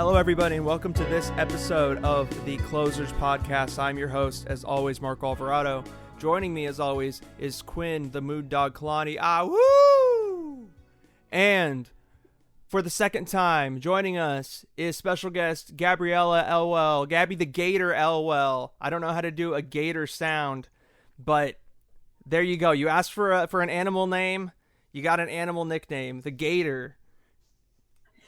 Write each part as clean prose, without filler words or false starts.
Hello, everybody, and welcome to this episode of the Closers Podcast. I'm your host, as always, Mark Alvarado. Joining me, as always, is Quinn, the Mood Dog Kalani. Ah, woo! And for the second time, joining us is special guest Gabriela Elwell, Gabby the Gator Elwell. I don't know how to do a gator sound, but there you go. You asked for an animal name, you got an animal nickname, the Gator.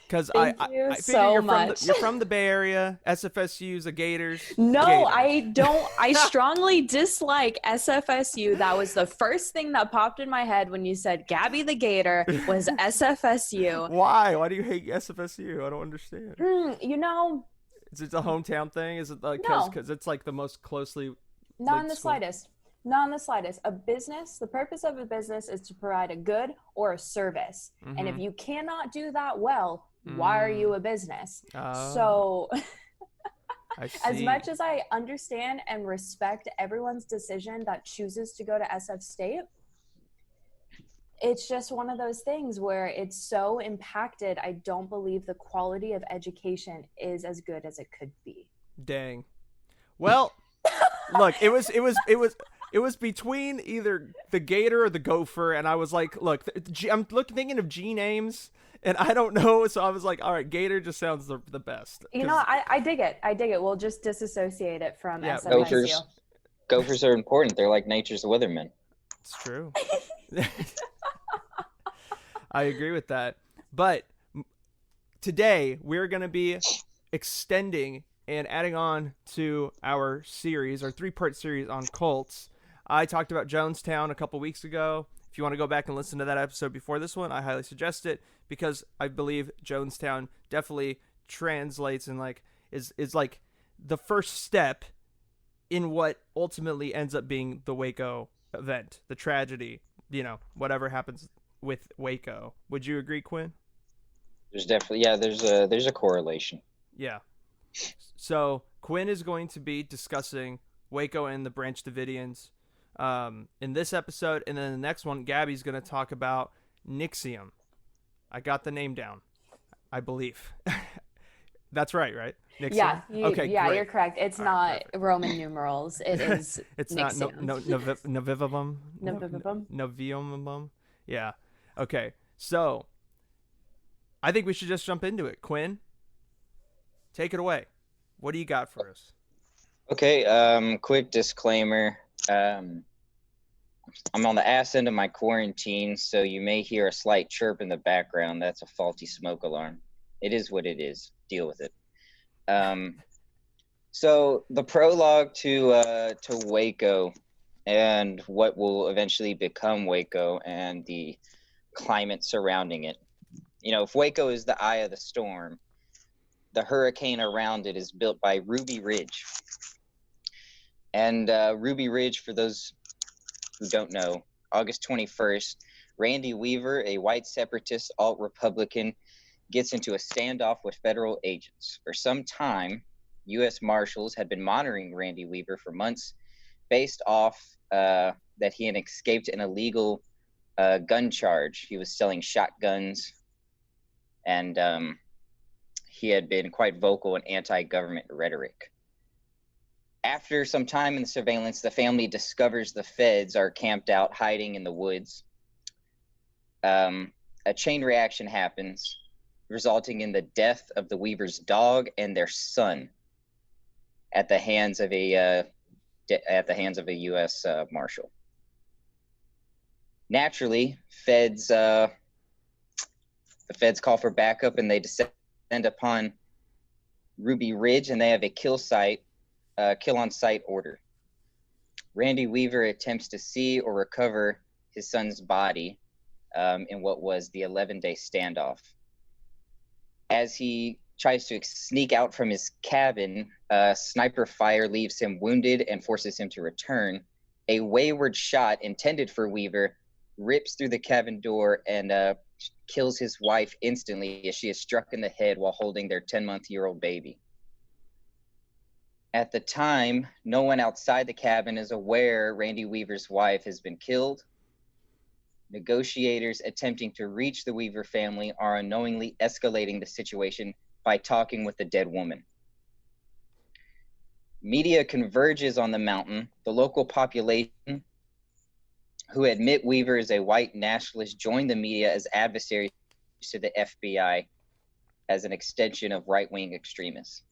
Because I figure you're from the Bay Area. SFSU's the Gators. No, Gators. I don't. I strongly dislike SFSU. That was the first thing that popped in my head when you said Gabby the Gator was SFSU. Why? Why do you hate SFSU? I don't understand. You know, Is it a hometown thing? Is it like No. because it's like the most closely? not in linked the school? slightest. Not in the slightest. A business, the purpose of a business is to provide a good or a service. And if you cannot do that well, why are you a business? So I as see. much as I understand and respect everyone's decision that chooses to go to SF State, it's just one of those things where it's so impacted. I don't believe the quality of education is as good as it could be. Dang. Well, look, it was between either the Gator or the Gopher, and I was like, look, I'm thinking of G names, and I don't know, so I was like, all right, Gator just sounds the best. You know, I dig it. We'll just disassociate it from SFSU. Gophers are important. They're like nature's weathermen. It's true. I agree with that. But today we're going to be extending and adding on to our series, our 3-part series on cults. I talked about Jonestown a couple weeks ago. If you want to go back and listen to that episode before this one, I highly suggest it because I believe Jonestown definitely translates and is like the first step in what ultimately ends up being the Waco event, the tragedy, whatever happens with Waco. Would you agree, Quinn? There's definitely, there's a correlation. Yeah. So Quinn is going to be discussing Waco and the Branch Davidians in this episode, and then the next one, Gabby's going to talk about NXIVM. I got the name down, I believe. That's right? NXIVM? Yeah, great. You're correct. It's All not right, perfect. Roman numerals. It is. It's NXIVM. not Novivum. Novivum. Novium. Yeah. Okay. So I think we should just jump into it. Quinn, take it away. What do you got for us? Okay. Quick disclaimer. I'm on the ass end of my quarantine, so you may hear a slight chirp in the background. That's a faulty smoke alarm. It is what it is. Deal with it. So the prologue to Waco and what will eventually become Waco and the climate surrounding it. If Waco is the eye of the storm, the hurricane around it is built by Ruby Ridge. And Ruby Ridge, for those who don't know, August 21st, Randy Weaver, a white separatist alt-Republican, gets into a standoff with federal agents. For some time, U.S. Marshals had been monitoring Randy Weaver for months based off that he had escaped an illegal gun charge. He was selling shotguns, and he had been quite vocal in anti-government rhetoric. After some time in the surveillance, the family discovers the feds are camped out hiding in the woods. A chain reaction happens, resulting in the death of the Weavers' dog and their son at the hands of a U.S. Marshal. Naturally, the feds call for backup, and they descend upon Ruby Ridge, and they have a kill on sight order. Randy Weaver attempts to see or recover his son's body in what was the 11-day standoff. As he tries to sneak out from his cabin, sniper fire leaves him wounded and forces him to return. A wayward shot intended for Weaver rips through the cabin door and kills his wife instantly as she is struck in the head while holding their 10-month-old baby. At the time, no one outside the cabin is aware Randy Weaver's wife has been killed. Negotiators attempting to reach the Weaver family are unknowingly escalating the situation by talking with a dead woman. Media converges on the mountain. The local population, who admit Weaver is a white nationalist, join the media as adversaries to the FBI as an extension of right-wing extremists.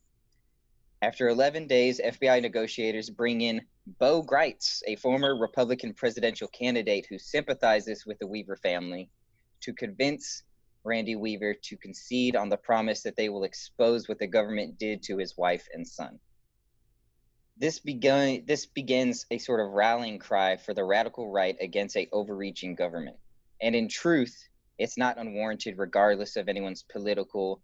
After 11 days, FBI negotiators bring in Bo Gritz, a former Republican presidential candidate who sympathizes with the Weaver family, to convince Randy Weaver to concede on the promise that they will expose what the government did to his wife and son. This begins a sort of rallying cry for the radical right against an overreaching government. And in truth, it's not unwarranted regardless of anyone's political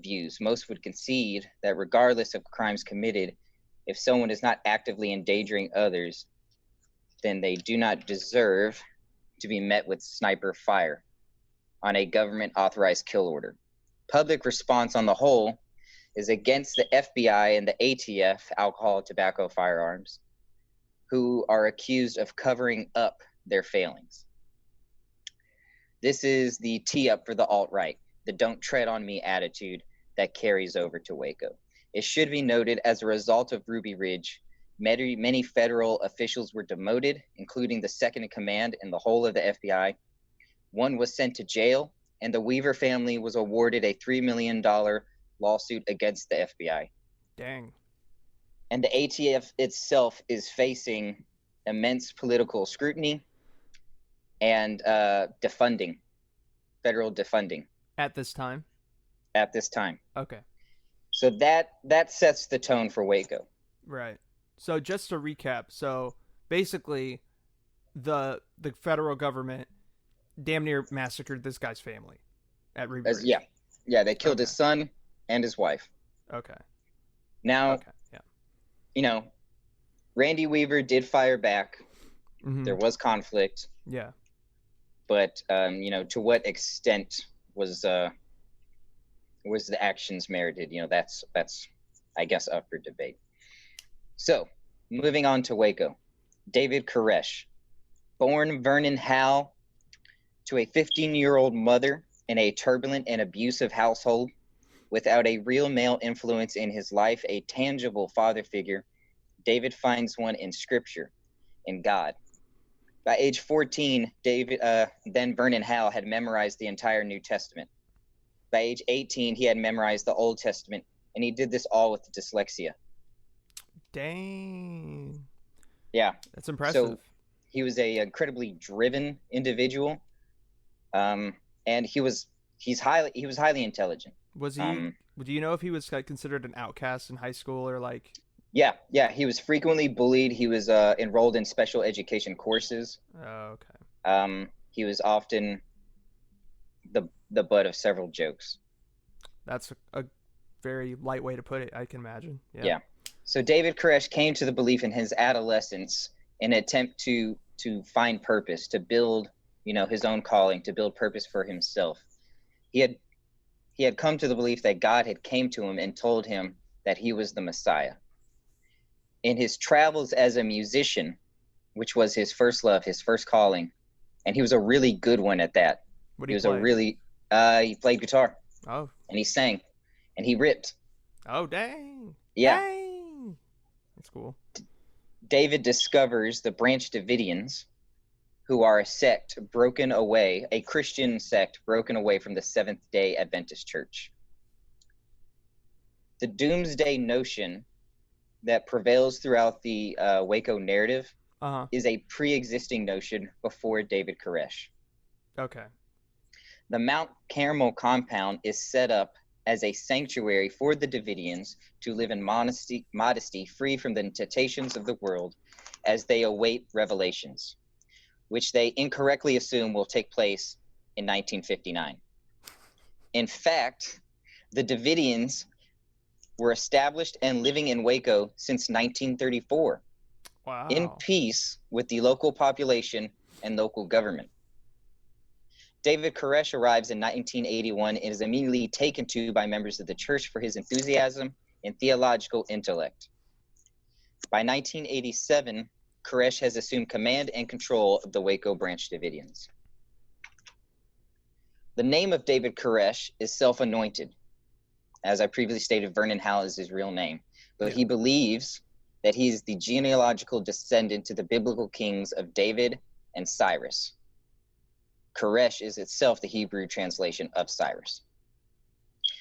views. Most would concede that regardless of crimes committed, if someone is not actively endangering others, then they do not deserve to be met with sniper fire on a government-authorized kill order. Public response on the whole is against the FBI and the ATF, alcohol, tobacco, firearms, who are accused of covering up their failings. This is the tee up for the alt-right, the don't tread on me attitude that carries over to Waco. It should be noted, as a result of Ruby Ridge, many federal officials were demoted, including the second in command and the whole of the FBI. One was sent to jail, and the Weaver family was awarded a $3 million lawsuit against the FBI. Dang. And the ATF itself is facing immense political scrutiny and defunding, federal defunding. At this time? At this time. Okay. So that sets the tone for Waco. Right. So just to recap, so basically the federal government damn near massacred this guy's family at Ruby Ridge. Yeah, they killed his son and his wife. Okay. Now, you know, Randy Weaver did fire back. Mm-hmm. There was conflict. Yeah. But you know, to what extent was the actions merited? You know, that's I guess up for debate. So, moving on to Waco. David Koresh, born Vernon Howell to a 15-year-old mother in a turbulent and abusive household, without a real male influence in his life, a tangible father figure, David finds one in Scripture, in God. By age 14, then Vernon Howell had memorized the entire New Testament. By age 18, he had memorized the Old Testament, and he did this all with dyslexia. Dang. Yeah. That's impressive. So he was a incredibly driven individual, and he's highly intelligent. Was he? Do you know if he was considered an outcast in high school or like? Yeah. He was frequently bullied. He was enrolled in special education courses. Oh, okay. He was often the butt of several jokes. That's a very light way to put it, I can imagine. Yeah. So David Koresh came to the belief in his adolescence in an attempt to find purpose, to build, you know, his own calling, to build purpose for himself. He had come to the belief that God had came to him and told him that he was the Messiah. In his travels as a musician, which was his first love, his first calling, and he was a really good one at that. He played guitar. Oh. And he sang, and he ripped. Oh, dang. Yeah. Dang. That's cool. David discovers the Branch Davidians, who are a Christian sect broken away from the Seventh-day Adventist Church. The doomsday notion that prevails throughout the Waco narrative is a pre-existing notion before David Koresh. Okay. The Mount Carmel compound is set up as a sanctuary for the Davidians to live in modesty, free from the temptations of the world as they await revelations, which they incorrectly assume will take place in 1959. In fact, the Davidians were established and living in Waco since 1934, in peace with the local population and local government. David Koresh arrives in 1981 and is immediately taken to by members of the church for his enthusiasm and theological intellect. By 1987, Koresh has assumed command and control of the Waco Branch Davidians. The name of David Koresh is self-anointed. As I previously stated, Vernon Howell is his real name. But Yeah. he believes that he's the genealogical descendant to the biblical kings of David and Cyrus. Koresh is itself the Hebrew translation of Cyrus.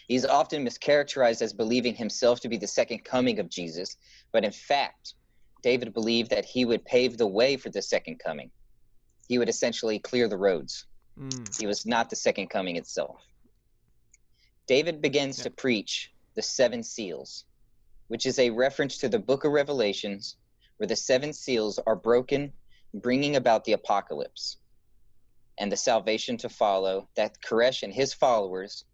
He's often mischaracterized as believing himself to be the second coming of Jesus, but in fact, David believed that he would pave the way for the second coming. He would essentially clear the roads. He was not the second coming itself. David begins to preach the 7 seals, which is a reference to the book of Revelations, where the 7 seals are broken, bringing about the apocalypse and the salvation to follow, that Koresh and his followers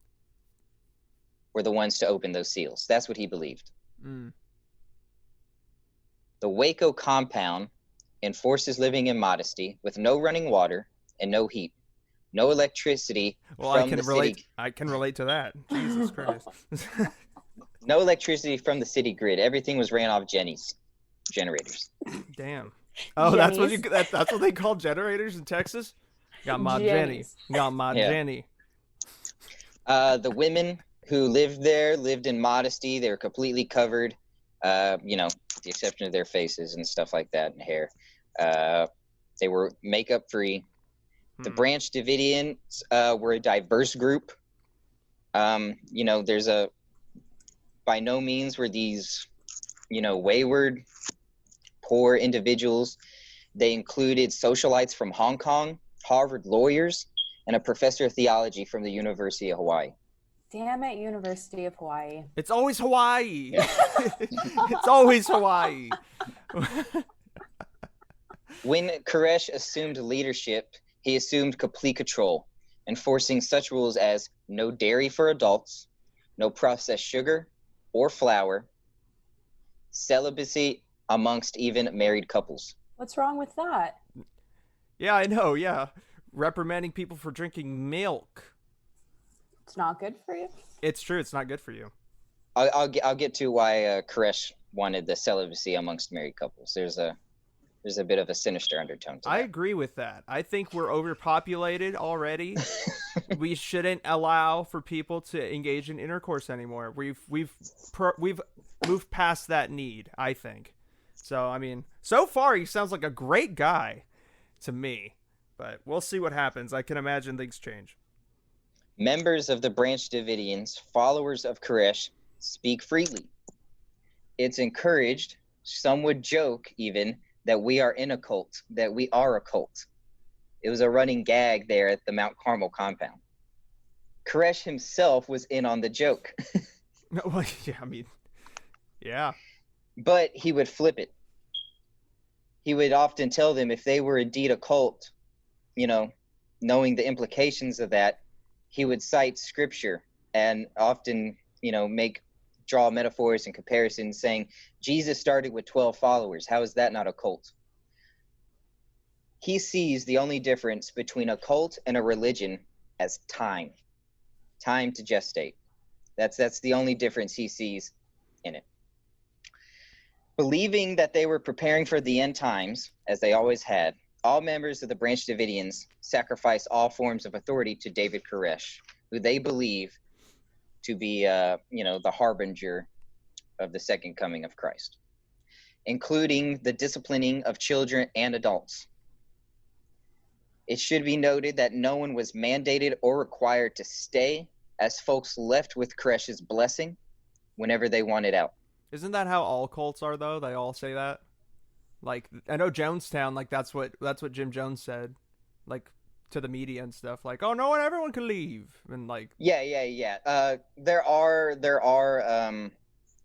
were the ones to open those seals. That's what he believed. The Waco compound enforces living in modesty with no running water and no heat, no electricity from the city. I can relate to that. Jesus Christ. No electricity from the city grid. Everything was ran off Jenny's generators. Damn. Oh, that's what they call generators in Texas? Got my Jenny. Got my Jenny. The women who lived there lived in modesty. They were completely covered, with the exception of their faces and stuff like that and hair. They were makeup free. The Branch Davidians were a diverse group. There's by no means were these, wayward, poor individuals. They included socialites from Hong Kong, Harvard lawyers, and a professor of theology from the University of Hawaii. Damn it, University of Hawaii. It's always Hawaii. It's always Hawaii. When Koresh assumed leadership, he assumed complete control, enforcing such rules as no dairy for adults, no processed sugar or flour, celibacy amongst even married couples. What's wrong with that? Yeah, I know, yeah. Reprimanding people for drinking milk. It's not good for you? It's true, it's not good for you. I'll get to why Koresh wanted the celibacy amongst married couples. There's a bit of a sinister undertone to that. I agree with that. I think we're overpopulated already. We shouldn't allow for people to engage in intercourse anymore. We've moved past that need, I think. So, I mean, so far he sounds like a great guy to me, but we'll see what happens. I can imagine things change. Members of the Branch Davidians, followers of Koresh, speak freely. It's encouraged, some would joke even, that we are in a cult, that we are a cult. It was a running gag there at the Mount Carmel compound. Koresh himself was in on the joke. Well, yeah, I mean, yeah. But he would flip it. He would often tell them if they were indeed a cult, knowing the implications of that, he would cite scripture and often, draw metaphors and comparisons saying, Jesus started with 12 followers. How is that not a cult? He sees the only difference between a cult and a religion as time to gestate. That's the only difference he sees in it. Believing that they were preparing for the end times, as they always had, all members of the Branch Davidians sacrifice all forms of authority to David Koresh, who they believe to be, the harbinger of the second coming of Christ, including the disciplining of children and adults. It should be noted that no one was mandated or required to stay, as folks left with Koresh's blessing whenever they wanted out. Isn't that how all cults are, though? They all say that. Like, I know Jonestown, like that's what Jim Jones said, like to the media and stuff. Like, oh, no one, everyone can leave, and like. Yeah. There are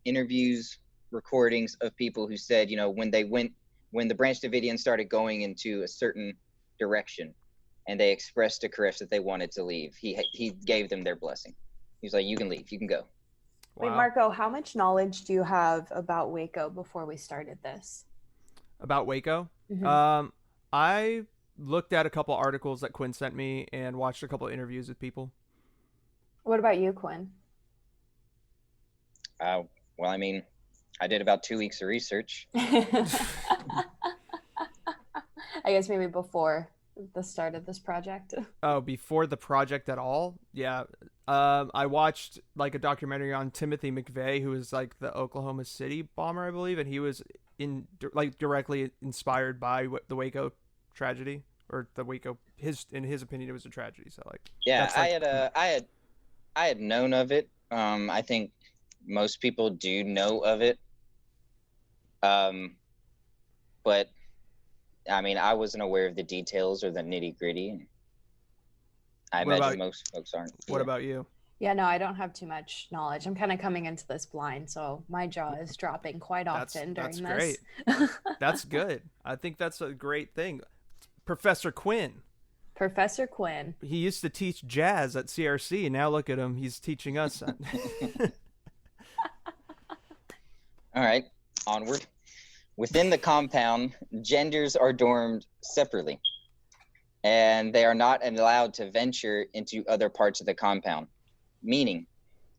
interviews, recordings of people who said, when the Branch Davidians started going into a certain direction, and they expressed to Koresh that they wanted to leave, he gave them their blessing. He's like, you can leave, you can go. Wow. Wait, Marco, how much knowledge do you have about Waco before we started this? About Waco? Mm-hmm. I looked at a couple articles that Quinn sent me and watched a couple of interviews with people. What about you, Quinn? Well, I mean, I did about 2 weeks of research. I guess maybe before the start of this project. Oh, before the project at all? Yeah. I watched like a documentary on Timothy McVeigh, who was like the Oklahoma City bomber, I believe, and he was directly inspired by the Waco tragedy, or the Waco. In his opinion, it was a tragedy. So like, Yeah, that's like, I had known of it. I think most people do know of it. But I mean, I wasn't aware of the details or the nitty gritty. I imagine most folks aren't. What about you? Yeah, no, I don't have too much knowledge. I'm kind of coming into this blind, so my jaw is dropping quite often during this. That's great. That's good. I think that's a great thing. Professor Quinn. Professor Quinn. He used to teach jazz at CRC, and now look at him. He's teaching us. All right, onward. Within the compound, genders are dormed separately, and they are not allowed to venture into other parts of the compound, meaning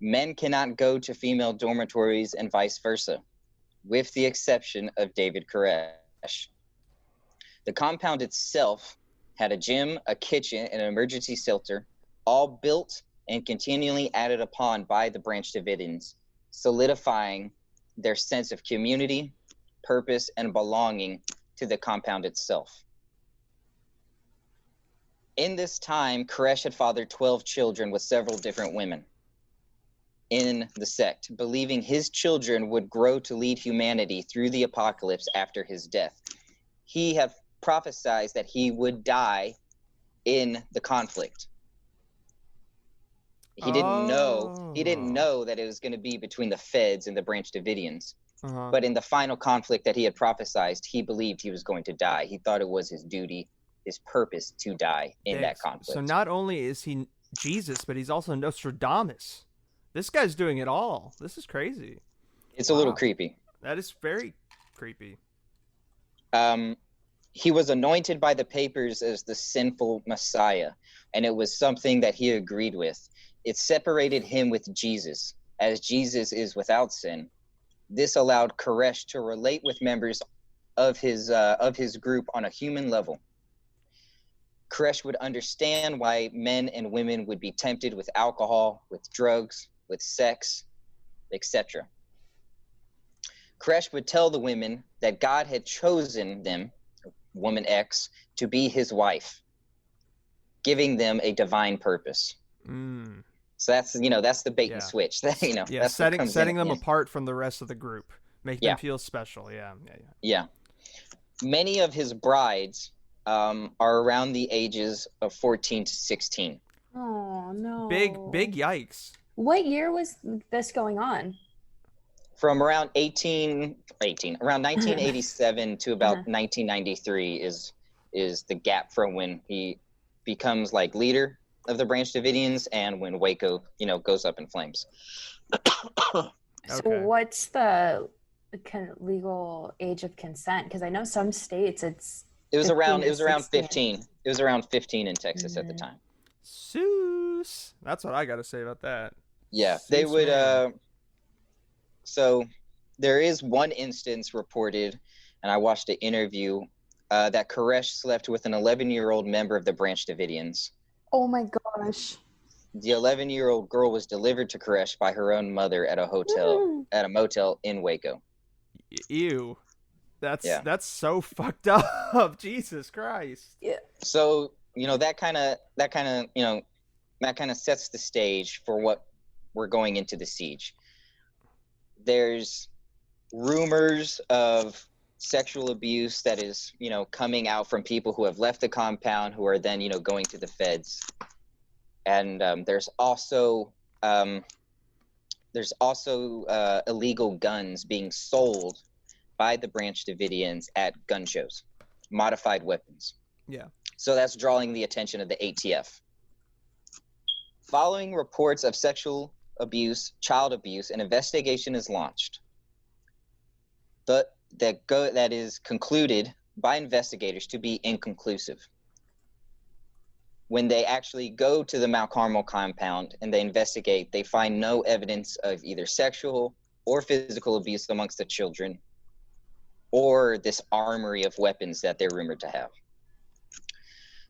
men cannot go to female dormitories and vice versa, with the exception of David Koresh. The compound itself had a gym, a kitchen, and an emergency shelter, all built and continually added upon by the Branch Davidians, solidifying their sense of community, purpose, and belonging to the compound itself. In this time, Koresh had fathered 12 children with several different women in the sect, believing his children would grow to lead humanity through the apocalypse after his death. He had prophesied that he would die in the conflict. He didn't know that it was going to be between the Feds and the Branch Davidians. But in the final conflict that he had prophesied, he believed he was going to die. He thought it was his duty, his purpose to die in that conflict. So not only is he Jesus, but he's also Nostradamus. This guy's doing it all. This is crazy. It's a little creepy. That is very creepy. He was anointed by the papers as the sinful Messiah, and it was something that he agreed with. It separated him with Jesus, as Jesus is without sin. This allowed Koresh to relate with members of his group on a human level. Koresh would understand why men and women would be tempted with alcohol, with drugs, with sex, etc. Koresh would tell the women that God had chosen them, woman X, to be his wife, giving them a divine purpose. So that's the bait and switch. That's setting them apart from the rest of the group, make them feel special. Yeah. Many of his brides are around the ages of 14 to 16. Oh no! Big yikes! What year was this going on? From around 1987 to about 1993 is the gap from when he becomes like leader of the Branch Davidians and when Waco, goes up in flames. So what's the legal age of consent? Because I know some states it was around 15. It was around 15 in Texas at the time. Seuss. That's what I got to say about that. Yeah, Seuss, they would. man. So there is one instance reported, and I watched an interview that Koresh slept with an 11-year-old member of the Branch Davidians. Oh my gosh. The 11-year-old girl was delivered to Koresh by her own mother at a motel in Waco. Ew. That's so fucked up. Jesus Christ. Yeah. So, that kind of sets the stage for what we're going into the siege. There's rumors of sexual abuse that is, coming out from people who have left the compound, who are then, going to the Feds. And there's also illegal guns being sold by the Branch Davidians at gun shows, modified weapons. Yeah. So that's drawing the attention of the ATF. Following reports of sexual abuse, child abuse, an investigation is launched. That is concluded by investigators to be inconclusive. When they actually go to the Mount Carmel compound and they investigate, they find no evidence of either sexual or physical abuse amongst the children, or this armory of weapons that they're rumored to have.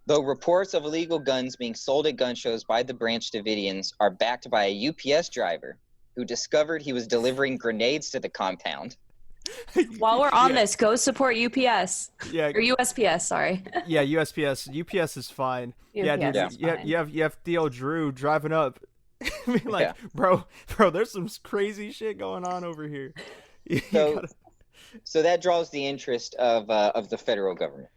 Though reports of illegal guns being sold at gun shows by the Branch Davidians are backed by a UPS driver who discovered he was delivering grenades to the compound. While we're on this, go support UPS. Yeah. Or USPS, sorry. Yeah, USPS. UPS is fine. Yeah, dude, UPS is fine. you have Theo Drew driving up. I mean, like, bro, there's some crazy shit going on over here. So that draws the interest of the federal government.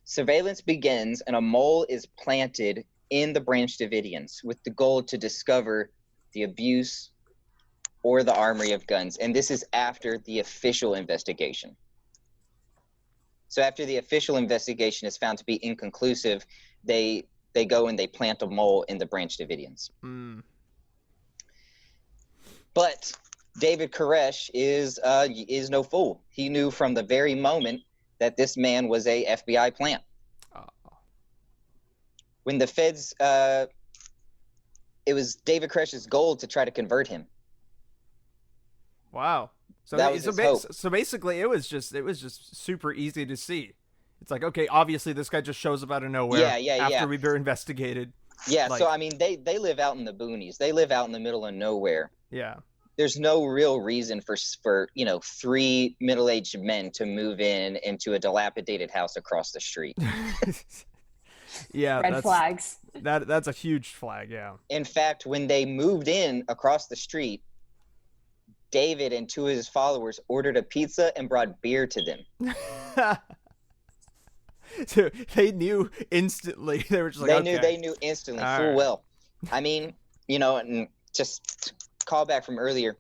Surveillance begins, and a mole is planted in the Branch Davidians with the goal to discover the abuse or the armory of guns. And this is after the official investigation. So after the official investigation is found to be inconclusive, they go and they plant a mole in the Branch Davidians. But David Koresh is no fool. He knew from the very moment that this man was a FBI plant. When the feds, it was David Koresh's goal to try to convert him. Wow. So that was his hope. So basically, it was just super easy to see. It's like, okay, obviously this guy just shows up out of nowhere. After we've been investigated. Yeah. Like, so I mean, they live out in the boonies. They live out in the middle of nowhere. Yeah. There's no real reason for 3 middle-aged men to move into a dilapidated house across the street. Yeah. Red flags. That's a huge flag. Yeah. In fact, when they moved in across the street, David and 2 of his followers ordered a pizza and brought beer to them. So they knew instantly. They were just like, they knew instantly, all full right. well. I mean, and just call back from earlier,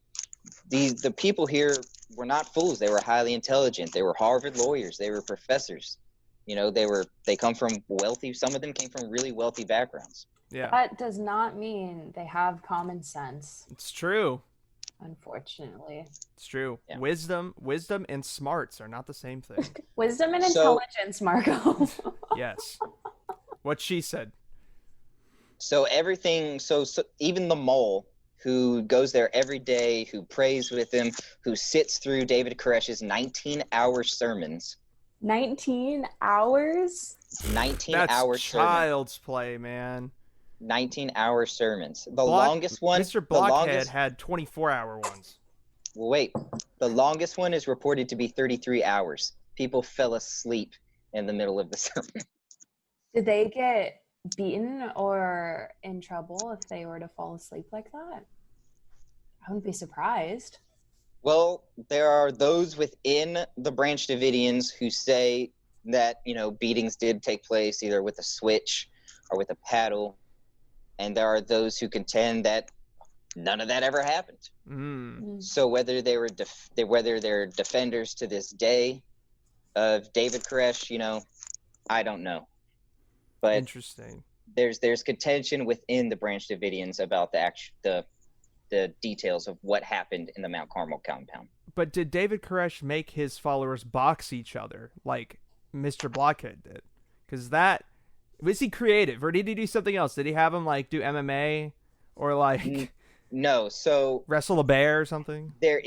the people here were not fools. They were highly intelligent. They were Harvard lawyers. They were professors. They come from wealthy. Some of them came from really wealthy backgrounds. Yeah. That does not mean they have common sense. It's true. Unfortunately. It's true. Yeah. Wisdom and smarts are not the same thing. Wisdom and intelligence, Marco. Yes. What she said. So everything, so even the mole who goes there every day, who prays with him, who sits through David Koresh's 19-hour sermons. 19 hours? 19-hour That's sermons. child's play, man. 19-hour sermons. The longest one. Mr. Blockhead had 24-hour ones. Well, wait. The longest one is reported to be 33 hours. People fell asleep in the middle of the sermon. Did they get beaten or in trouble if they were to fall asleep like that? I wouldn't be surprised. Well, there are those within the Branch Davidians who say that, beatings did take place either with a switch or with a paddle. And there are those who contend that none of that ever happened. So whether they were whether they're defenders to this day of David Koresh, I don't know. But interesting. There's contention within the Branch Davidians about the details of what happened in the Mount Carmel compound. But did David Koresh make his followers box each other like Mr. Blockhead did? Because was he creative, or did he do something else? Did he have him do MMA or No, so wrestle a bear or something? There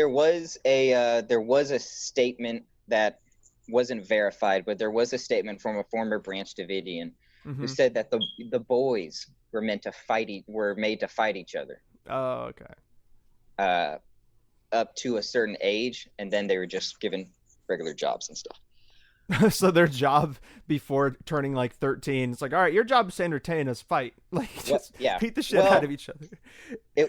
was a statement that wasn't verified, but there was a statement from a former Branch Davidian who said that the boys were made to fight each other. Oh, okay. Up to a certain age, and then they were just given regular jobs and stuff. So their job before turning 13, it's all right, your job is to entertain us, fight. Beat the shit out of each other.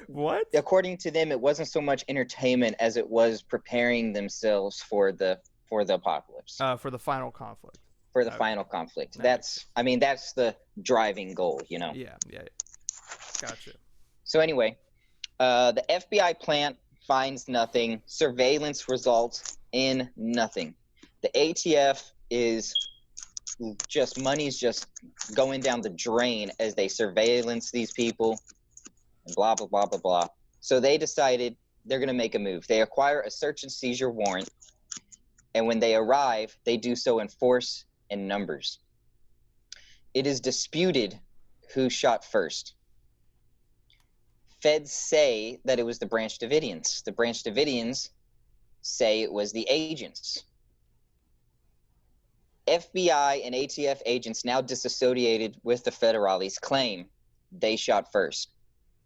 What? According to them, it wasn't so much entertainment as it was preparing themselves for the apocalypse. For the final conflict. For the final conflict. Nice. That's the driving goal, Yeah. Gotcha. So anyway, the FBI plant finds nothing. Surveillance results in nothing. The ATF is money's just going down the drain as they surveillance these people and blah, blah, blah, blah, blah. So they decided they're going to make a move. They acquire a search and seizure warrant. And when they arrive, they do so in force and numbers. It is disputed who shot first. Feds say that it was the Branch Davidians. The Branch Davidians say it was the agents. FBI and ATF agents now disassociated with the federales claim they shot first,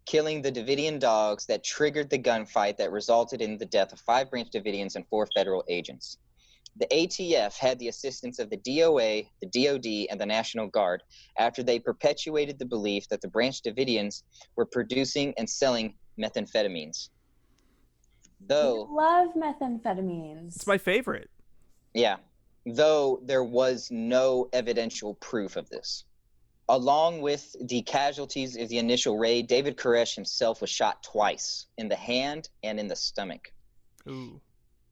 killing the Davidion dogs that triggered the gunfight that resulted in the death of 5 Branch Davidians and 4 federal agents. The ATF had the assistance of the DOA, the DOD, and the National Guard after they perpetuated the belief that the Branch Davidians were producing and selling methamphetamines. Though, I love methamphetamines. It's my favorite. yeah, though there was no evidential proof of this. Along with the casualties of the initial raid, David Koresh himself was shot twice, in the hand and in the stomach. Ooh.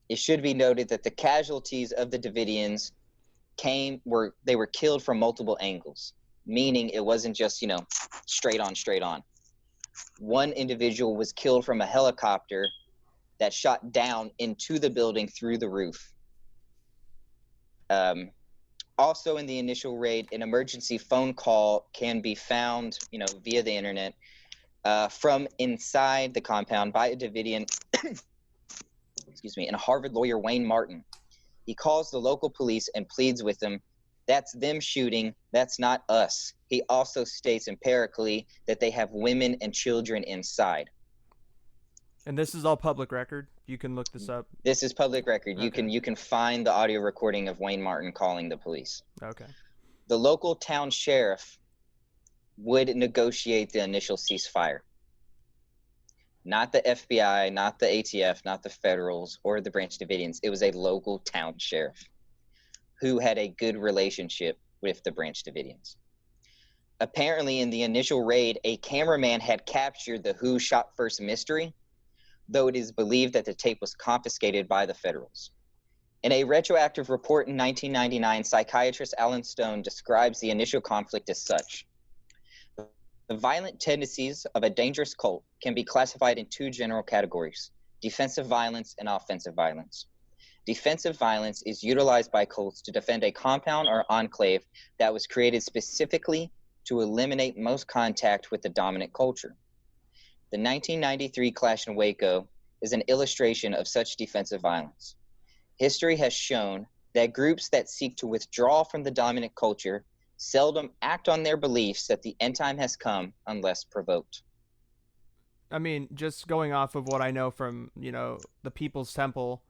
It should be noted that the casualties of the Davidians they were killed from multiple angles, meaning it wasn't just, straight on. One individual was killed from a helicopter that shot down into the building through the roof. Also in the initial raid, an emergency phone call can be found, via the internet, from inside the compound by a Davidion, and Harvard lawyer Wayne Martin. He calls the local police and pleads with them, "That's them shooting, that's not us." He also states empirically that they have women and children inside. And this is all public record. You can look this up. This is public record. Okay. You can find the audio recording of Wayne Martin calling the police. Okay. The local town sheriff would negotiate the initial ceasefire. Not the FBI, not the ATF, not the Federals, or the Branch Davidians. It was a local town sheriff who had a good relationship with the Branch Davidians. Apparently, in the initial raid, a cameraman had captured the who shot first mystery, though it is believed that the tape was confiscated by the Federals. In a retroactive report in 1999, psychiatrist Alan Stone describes the initial conflict as such. The violent tendencies of a dangerous cult can be classified in 2 general categories: defensive violence and offensive violence. Defensive violence is utilized by cults to defend a compound or enclave that was created specifically to eliminate most contact with the dominant culture. The 1993 clash in Waco is an illustration of such defensive violence. History has shown that groups that seek to withdraw from the dominant culture seldom act on their beliefs that the end time has come unless provoked. I mean, just going off of what I know from, the People's Temple,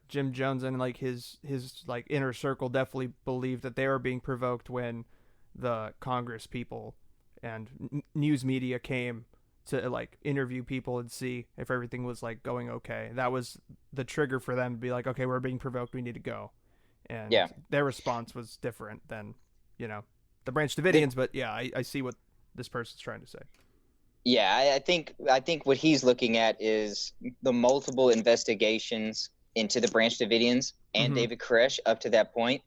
Jim Jones and his inner circle definitely believed that they were being provoked when the Congress people and news media came to interview people and see if everything was going okay. That was the trigger for them to be like, okay, we're being provoked, we need to go. And their response was different than the Branch Davidians, but I see what this person's trying to say. Yeah, I think what he's looking at is the multiple investigations into the Branch Davidians and David Koresh up to that point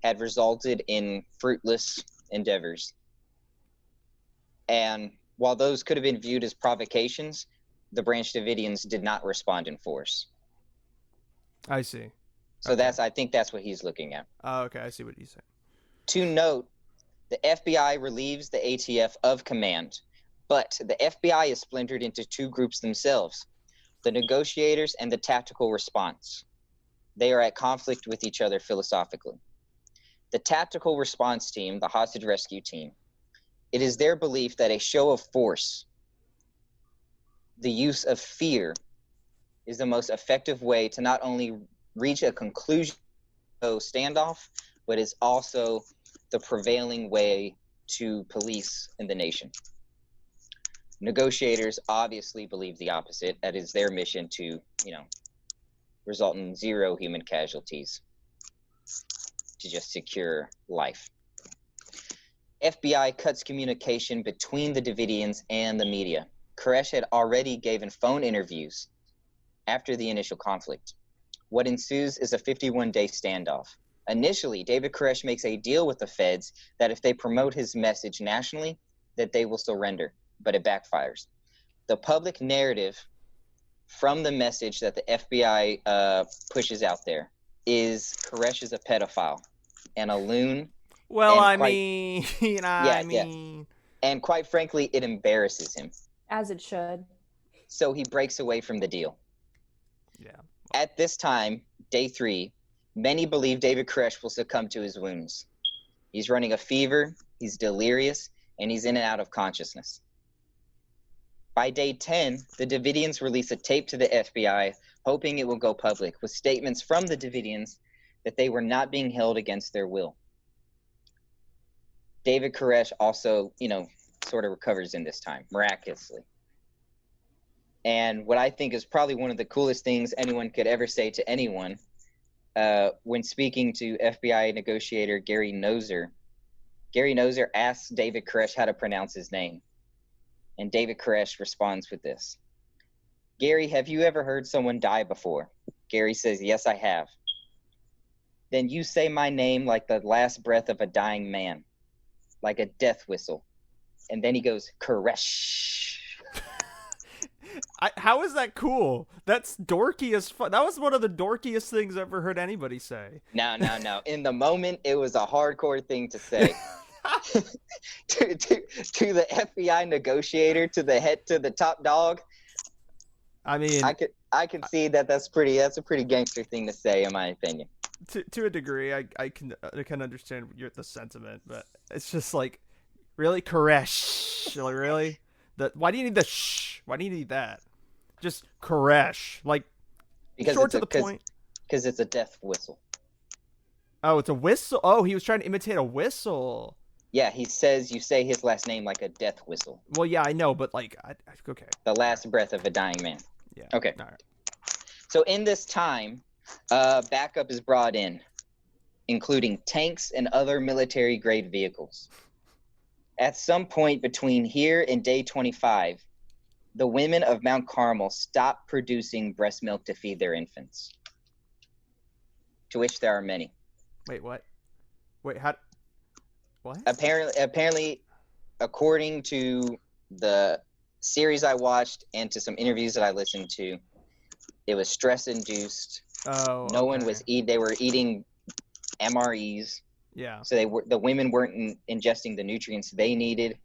had resulted in fruitless endeavors. And while those could have been viewed as provocations, the Branch Davidians did not respond in force. I see. So okay. I think that's what he's looking at. Oh, okay, I see what he's saying. To note, the FBI relieves the ATF of command, but the FBI is splintered into 2 groups themselves, the negotiators and the tactical response. They are at conflict with each other philosophically. The tactical response team, the hostage rescue team, it is their belief that a show of force, the use of fear, is the most effective way to not only reach a conclusion of standoff, but is also the prevailing way to police in the nation. Negotiators obviously believe the opposite. That is their mission to, result in 0 human casualties, to just secure life. FBI cuts communication between the Davidians and the media. Koresh had already given phone interviews after the initial conflict. What ensues is a 51-day standoff. Initially, David Koresh makes a deal with the feds that if they promote his message nationally, that they will surrender, but it backfires. The public narrative from the message that the FBI pushes out there is Koresh is a pedophile and a loon. Well, and and quite frankly, it embarrasses him. As it should. So he breaks away from the deal. Yeah. At this time, day 3, Many believe David Koresh will succumb to his wounds. He's running a fever, he's delirious, and he's in and out of consciousness. By day 10, the Davidians release a tape to the FBI, hoping it will go public, with statements from the Davidians that they were not being held against their will. David Koresh also, sort of recovers in this time, miraculously. And what I think is probably one of the coolest things anyone could ever say to anyone, when speaking to FBI negotiator Gary Noesner asks David Koresh how to pronounce his name. And David Koresh responds with this. Gary, have you ever heard someone die before? Gary says, yes, I have. Then you say my name like the last breath of a dying man, like a death whistle. And then he goes, Koresh. How is that cool? That's dorky as fuck. That was one of the dorkiest things I've ever heard anybody say. No. In the moment, it was a hardcore thing to say. to the FBI negotiator, to the top dog. I mean, I can see that's a pretty gangster thing to say, in my opinion. To a degree, I can understand the sentiment, but it's just like, really, Koresh, like really. Why do you need the shh? Why do you need that? Just Koresh, like because short to the point. Because it's a death whistle. Oh, it's a whistle. Oh, he was trying to imitate a whistle. Yeah, he says you say his last name like a death whistle. Well, yeah, I know, but like, okay. The last breath of a dying man. Yeah. Okay. All right. So in this time, backup is brought in, including tanks and other military-grade vehicles. At some point between here and day 25, the women of Mount Carmel stop producing breast milk to feed their infants, to which there are many. Wait, what? Wait, how? What? Apparently, according to the series I watched and to some interviews that I listened to, it was stress-induced. Oh, no one was they were eating MREs. Yeah. So the women weren't ingesting the nutrients they needed.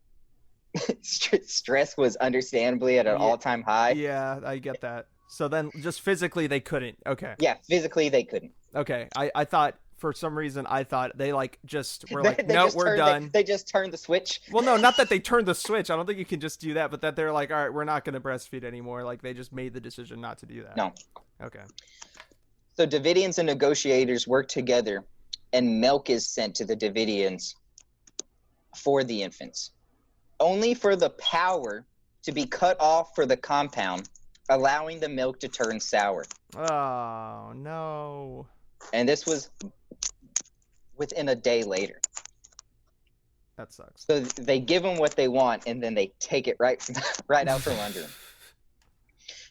Stress was understandably at an all-time high. Yeah, I get that. So then just physically they couldn't. Okay. Yeah, physically they couldn't. Okay. I thought for some reason they like just were like, no, we're done. They just turned the switch. Well, no, not that they turned the switch. I don't think you can just do that, but that they're like, all right, we're not going to breastfeed anymore. Like they just made the decision not to do that. No. Okay. So Davidians and negotiators work together, and milk is sent to the Davidians for the infants, only for the power to be cut off for the compound, allowing the milk to turn sour. Oh, no. And this was within a day later. That sucks. So they give them what they want, and then they take it right out from under them.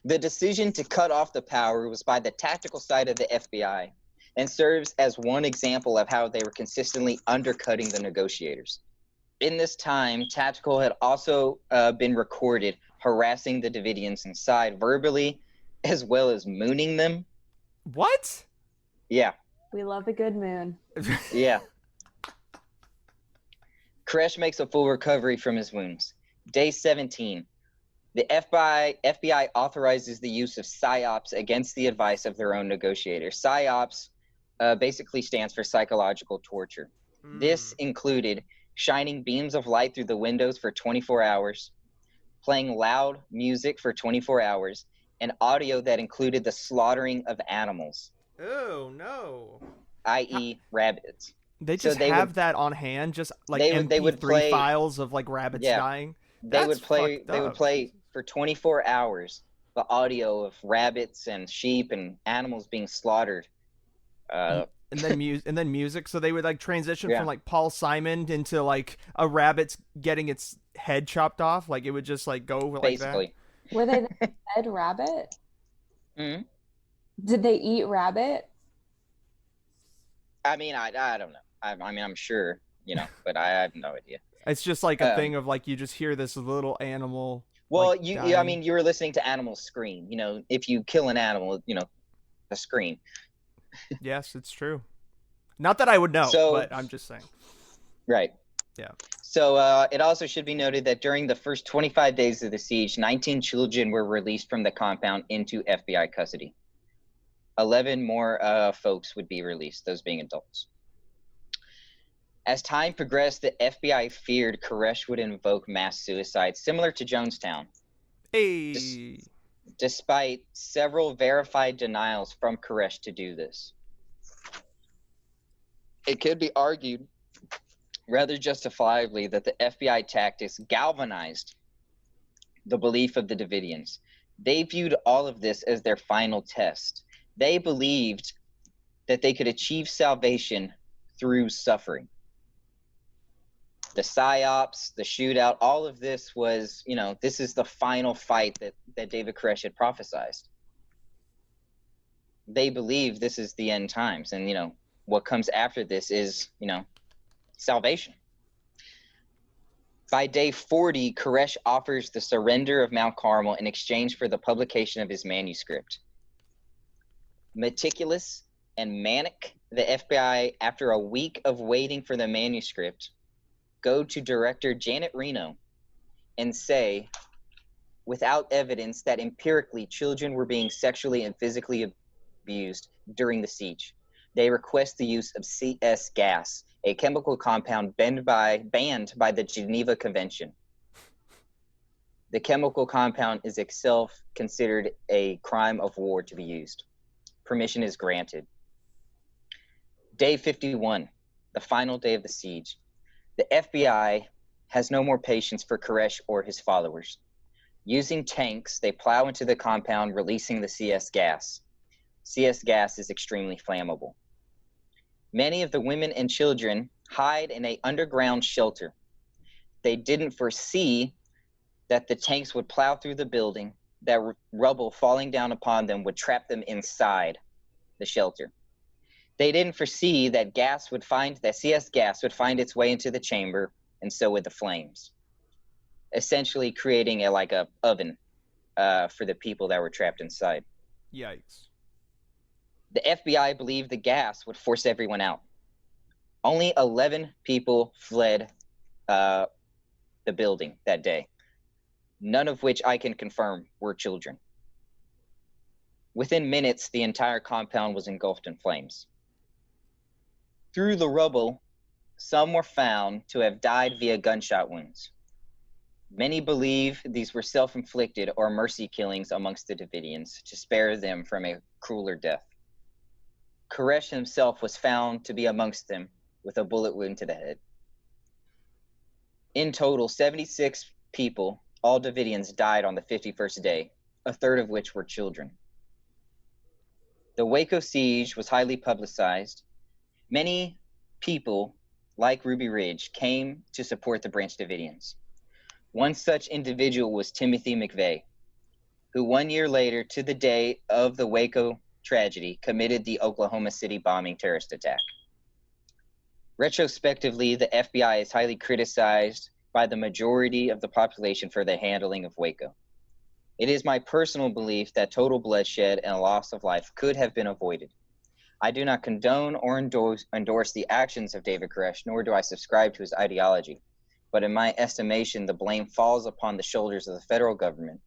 The decision to cut off the power was by the tactical side of the FBI, and serves as one example of how they were consistently undercutting the negotiators. In this time, Tactical had also been recorded harassing the Davidians inside verbally, as well as mooning them. What? Yeah. We love a good moon. Yeah. Koresh makes a full recovery from his wounds. Day 17. The FBI authorizes the use of PSYOPs against the advice of their own negotiators. PSYOPs basically stands for psychological torture. This included shining beams of light through the windows for 24 hours, playing loud music for 24 hours, and audio that included the slaughtering of animals. Oh, no. I.e. rabbits. They just have that on hand, just like MP3 files of like rabbits dying. They would play for 24 hours the audio of rabbits and sheep and animals being slaughtered. And then music. So they would like transition from like Paul Simon into like a rabbit's getting its head chopped off. Like it would just like go like basically. That. Were they the fed rabbit? Mm-hmm. Did they eat rabbit? I mean, I don't know. I mean, I'm sure, but I have no idea. It's just like a thing of like you just hear this little animal. Well, like, I mean, you were listening to animals scream. If you kill an animal, the scream. Yes, it's true. Not that I would know, but I'm just saying. Right. Yeah. So it also should be noted that during the first 25 days of the siege, 19 children were released from the compound into FBI custody. 11 more folks would be released, those being adults. As time progressed, the FBI feared Koresh would invoke mass suicide, similar to Jonestown. Hey. Despite several verified denials from Koresh to do this. It could be argued rather justifiably that the FBI tactics galvanized the belief of the Davidians. They viewed all of this as their final test. They believed that they could achieve salvation through suffering. The psyops, the shootout, all of this was, this is the final fight that David Koresh had prophesied. They believe this is the end times, and what comes after this is salvation. By day 40, Koresh offers the surrender of Mount Carmel in exchange for the publication of his manuscript. Meticulous and manic, the FBI, after a week of waiting for the manuscript, go to director Janet Reno and say, without evidence, that empirically children were being sexually and physically abused during the siege. They request the use of CS gas, a chemical compound banned by the Geneva Convention. The chemical compound is itself considered a crime of war to be used. Permission is granted. Day 51, the final day of the siege. The FBI has no more patience for Koresh or his followers. Using tanks, they plow into the compound, releasing the CS gas. CS gas is extremely flammable. Many of the women and children hide in an underground shelter. They didn't foresee that the tanks would plow through the building, that rubble falling down upon them would trap them inside the shelter. They didn't foresee that CS gas would find its way into the chamber, and so would the flames, essentially creating a oven for the people that were trapped inside. Yikes. The FBI believed the gas would force everyone out. Only 11 people fled the building that day, none of which I can confirm were children. Within minutes, the entire compound was engulfed in flames. Through the rubble, some were found to have died via gunshot wounds. Many believe these were self-inflicted or mercy killings amongst the Davidians to spare them from a crueler death. Koresh himself was found to be amongst them with a bullet wound to the head. In total, 76 people, all Davidians, died on the 51st day, a third of which were children. The Waco siege was highly publicized. Many people, like Ruby Ridge, came to support the Branch Davidians. One such individual was Timothy McVeigh, who 1 year later, to the day of the Waco tragedy, committed the Oklahoma City bombing terrorist attack. Retrospectively, the FBI is highly criticized by the majority of the population for their handling of Waco. It is my personal belief that total bloodshed and a loss of life could have been avoided. I do not condone or endorse the actions of David Koresh, nor do I subscribe to his ideology. But in my estimation, the blame falls upon the shoulders of the federal government,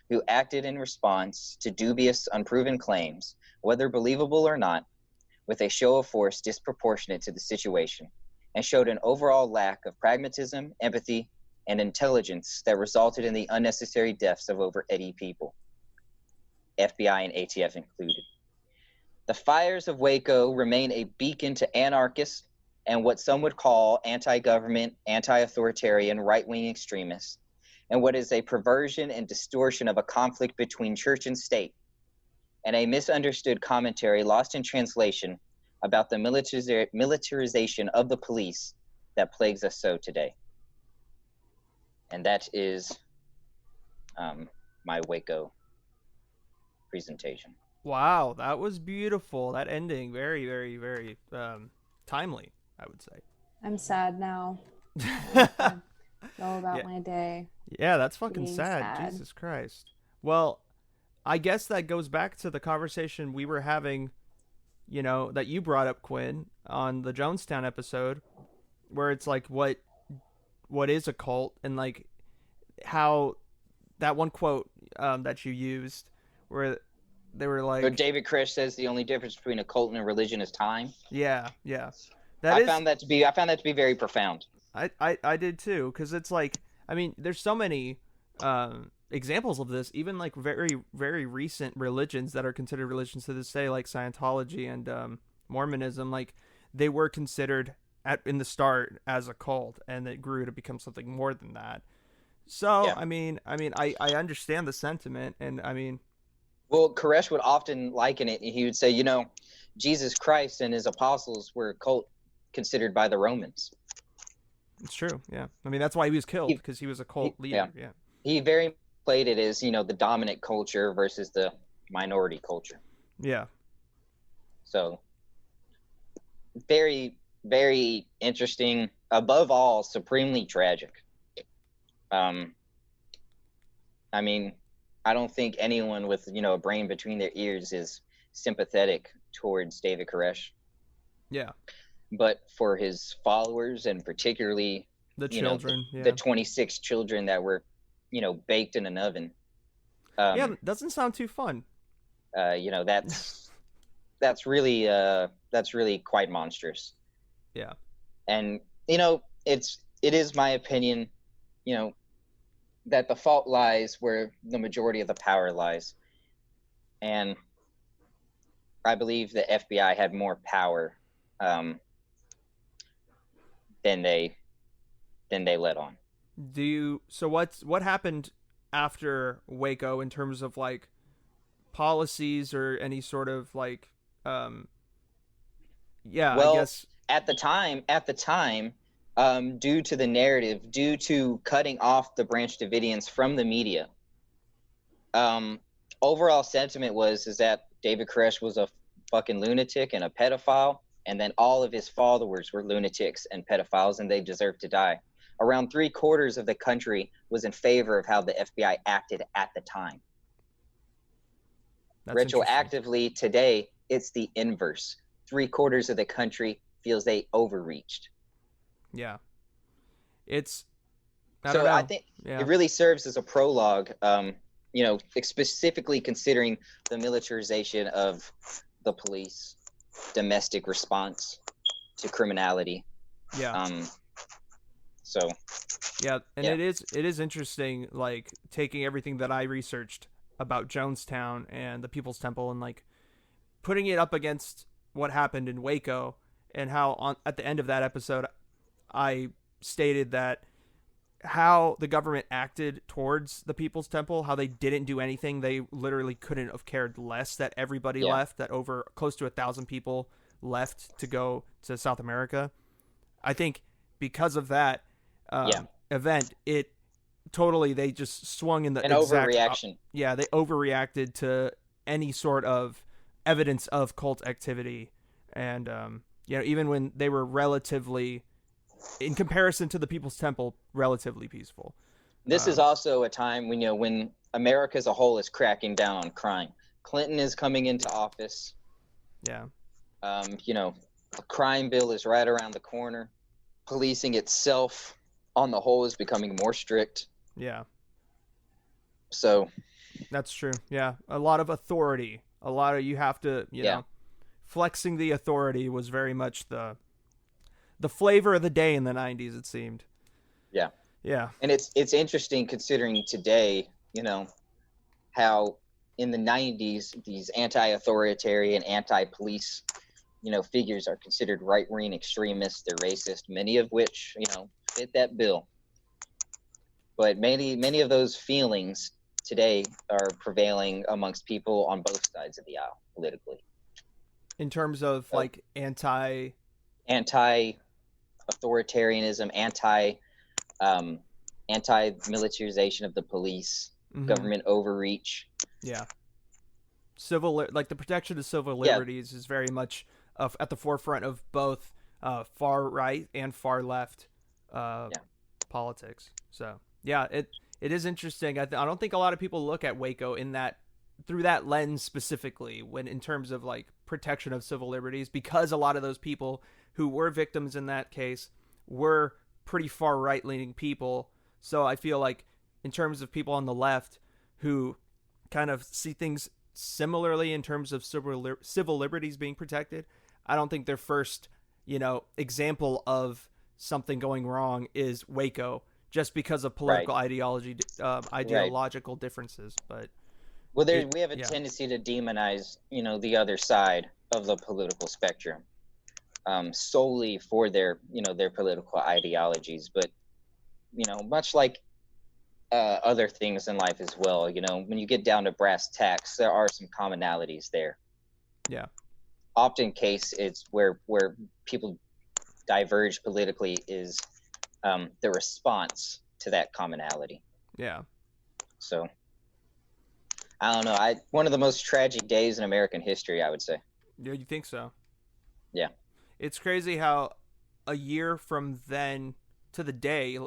who acted in response to dubious, unproven claims, whether believable or not, with a show of force disproportionate to the situation, and showed an overall lack of pragmatism, empathy, and intelligence that resulted in the unnecessary deaths of over 80 people, FBI and ATF included. The fires of Waco remain a beacon to anarchists and what some would call anti-government, anti-authoritarian, right-wing extremists, and what is a perversion and distortion of a conflict between church and state, and a misunderstood commentary lost in translation about the militarization of the police that plagues us so today. And that is my Waco presentation. Wow, that was beautiful. That ending, very, very, very timely, I would say. I'm sad now. Go about my day. Yeah, that's fucking Being sad. sad. Jesus Christ. Well, I guess that goes back to the conversation we were having, that you brought up, Quinn, on the Jonestown episode, where it's like, what is a cult, and like how that one quote that you used, where They were like, Or David Koresh says the only difference between a cult and a religion is time. yeah. I found that to be very profound. I did too, because it's like, I mean, there's so many examples of this, even like very, very recent religions that are considered religions to this day, like Scientology and Mormonism. Like, they were considered in the start as a cult, and it grew to become something more than that. So, Yeah. I mean, I understand the sentiment, and I mean, Well, Koresh would often liken it. He would say, Jesus Christ and his apostles were a cult considered by the Romans. it's true. Yeah. I mean, that's why he was killed, because he was a cult leader. Yeah. He very played it as, the dominant culture versus the minority culture. Yeah. So very, very interesting. Above all, supremely tragic. I mean, I don't think anyone with, a brain between their ears is sympathetic towards David Koresh. Yeah. But for his followers, and particularly The children, the 26 children that were, baked in an oven. Yeah, doesn't sound too fun. That's really quite monstrous. Yeah. And it is my opinion, that the fault lies where the majority of the power lies. And I believe the FBI had more power than they let on. So what happened after Waco in terms of like policies or any sort of like Well, I guess at the time, due to the narrative, due to cutting off the Branch Davidians from the media, overall sentiment is that David Koresh was a fucking lunatic and a pedophile, and then all of his followers were lunatics and pedophiles, and they deserved to die. Around 3/4 of the country was in favor of how the FBI acted at the time. that's Retroactively today, it's the inverse. 3/4 of the country feels they overreached. yeah. It's I think yeah. it really serves as a prologue, specifically considering the militarization of the police, domestic response to criminality. Yeah. So Yeah, and yeah. it is interesting, like taking everything that I researched about Jonestown and the People's Temple and like putting it up against what happened in Waco, and how at the end of that episode I stated that how the government acted towards the People's Temple, how they didn't do anything. They literally couldn't have cared less that everybody left, that over close to 1,000 people left to go to South America. I think because of that event, it totally, they just swung in the overreaction. They overreacted to any sort of evidence of cult activity. And, even when they were relatively, in comparison to the People's Temple, relatively peaceful. This is also a time when America as a whole is cracking down on crime. Clinton is coming into office. Yeah. The crime bill is right around the corner. Policing itself, on the whole, is becoming more strict. Yeah. So. That's true. Yeah. A lot of authority. You have to, you know, flexing the authority was very much the flavor of the day in the 90s, it seemed. Yeah. Yeah. And it's interesting considering today, how in the 90s, these anti-authoritarian, anti-police, figures are considered right-wing extremists. They're racist, many of which, fit that bill. But many of those feelings today are prevailing amongst people on both sides of the aisle politically. In terms of like anti-authoritarianism, anti-militarization of the police, government overreach. Yeah. The protection of civil liberties is very much at the forefront of both far right and far left politics. So it is interesting. I don't think a lot of people look at Waco through that lens specifically, when in terms of like protection of civil liberties, because a lot of those people who were victims in that case were pretty far right leaning people. So I feel like in terms of people on the left who kind of see things similarly in terms of civil liberties being protected. I don't think their first, example of something going wrong is Waco, just because of political ideological differences. But well, we have a tendency to demonize, the other side of the political spectrum, solely for their political ideologies. But much like other things in life as well, when you get down to brass tacks, there are some commonalities there. Yeah. Often case it's where people diverge politically is the response to that commonality. Yeah. So I don't know. One of the most tragic days in American history, I would say. Yeah, you think so? Yeah. It's crazy how a year from then to the day,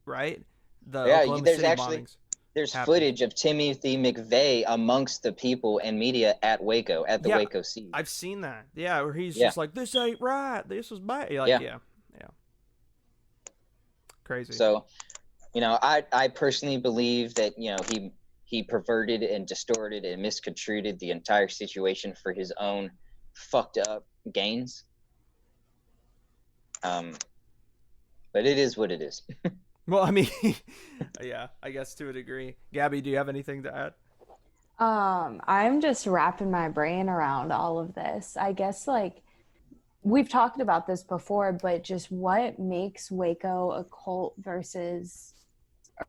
right? Oklahoma City bombings. There's footage of Timothy McVeigh amongst the people and media at Waco, at the Waco siege. I've seen that. Yeah, where he's just like, "This ain't right. This is bad." Yeah. Crazy. So, I personally believe that he perverted and distorted and misconstrued the entire situation for his own fucked up gains. But it is what it is. Well, I mean, yeah, I guess to a degree. Gabby, do you have anything to add? I'm just wrapping my brain around all of this. I guess we've talked about this before, but just what makes Waco a cult versus a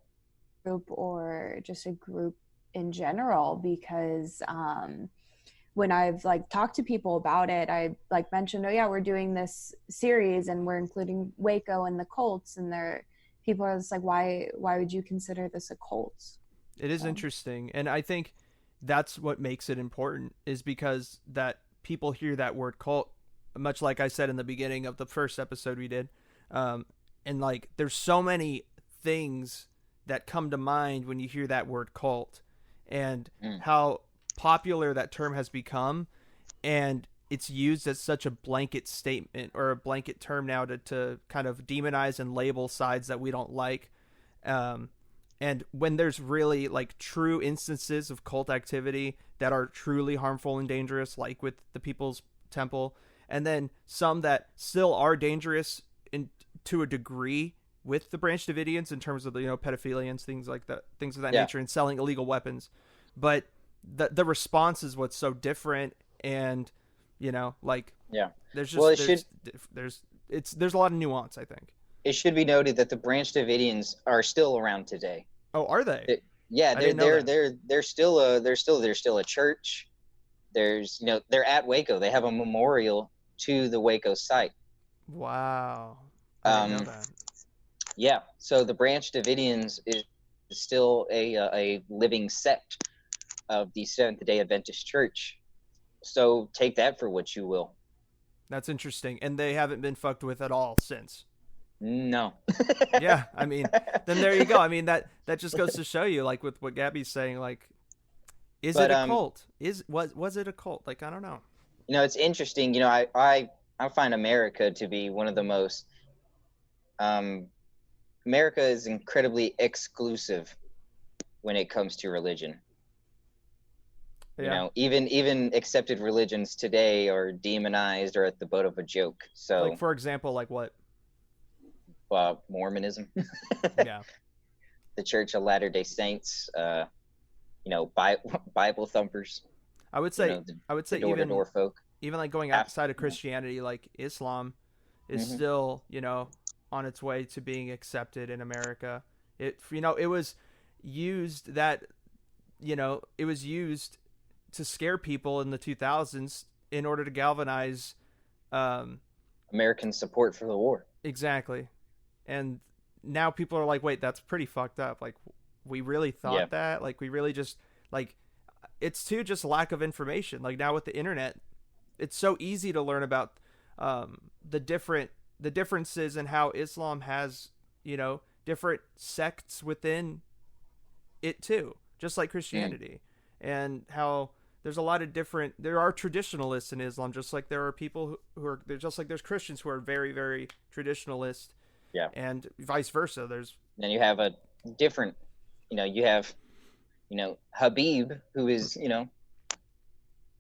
group, or just a group in general? Because when I've talked to people about it, I mentioned, oh yeah, we're doing this series and we're including Waco and the cults, and people are just like, why would you consider this a cult? It is interesting. And I think that's what makes it important, is because that people hear that word cult, much like I said in the beginning of the first episode we did. And there's so many things that come to mind when you hear that word cult, and how popular that term has become. And it's used as such a blanket statement, or a blanket term now to kind of demonize and label sides that we don't like. And when there's really true instances of cult activity that are truly harmful and dangerous, like with the People's Temple, and then some that still are dangerous to a degree with the Branch Davidians in terms of pedophilia and things like that, things of that nature, and selling illegal weapons. But the response is what's so different. And there's just there's a lot of nuance, I think. It should be noted that the Branch Davidians are still around today. Oh, are they? They're still a church. There's they're at Waco. They have a memorial to the Waco site. Wow. I didn't know that. Yeah. So the Branch Davidians is still a living sect of the Seventh-day Adventist Church. So take that for what you will. That's interesting. And they haven't been fucked with at all since. No. Yeah, I mean, then there you go. I mean, that just goes to show you, with what Gabby's saying, is it a cult? Was it a cult? I don't know. It's interesting. I find America to be one of the most. America is incredibly exclusive when it comes to religion. Yeah. Even accepted religions today are demonized or at the butt of a joke. So, for example, what? Mormonism. Yeah. The Church of Latter-day Saints. Bible thumpers. I would say door-to-door folk. Even going outside of Christianity, Islam is still on its way to being accepted in America. It was used to scare people in the 2000s in order to galvanize American support for the war. Exactly. And now people are wait, that's pretty fucked up. We really thought that? We really just it's too just lack of information. Now with the internet, it's so easy to learn about the differences in how Islam has, different sects within it too, just like Christianity. And how there's a lot of there are traditionalists in Islam, just like there are people who are, just like there's Christians who are very, very traditionalist. Yeah. And vice versa. Then you have a different, you have, Habib, who is,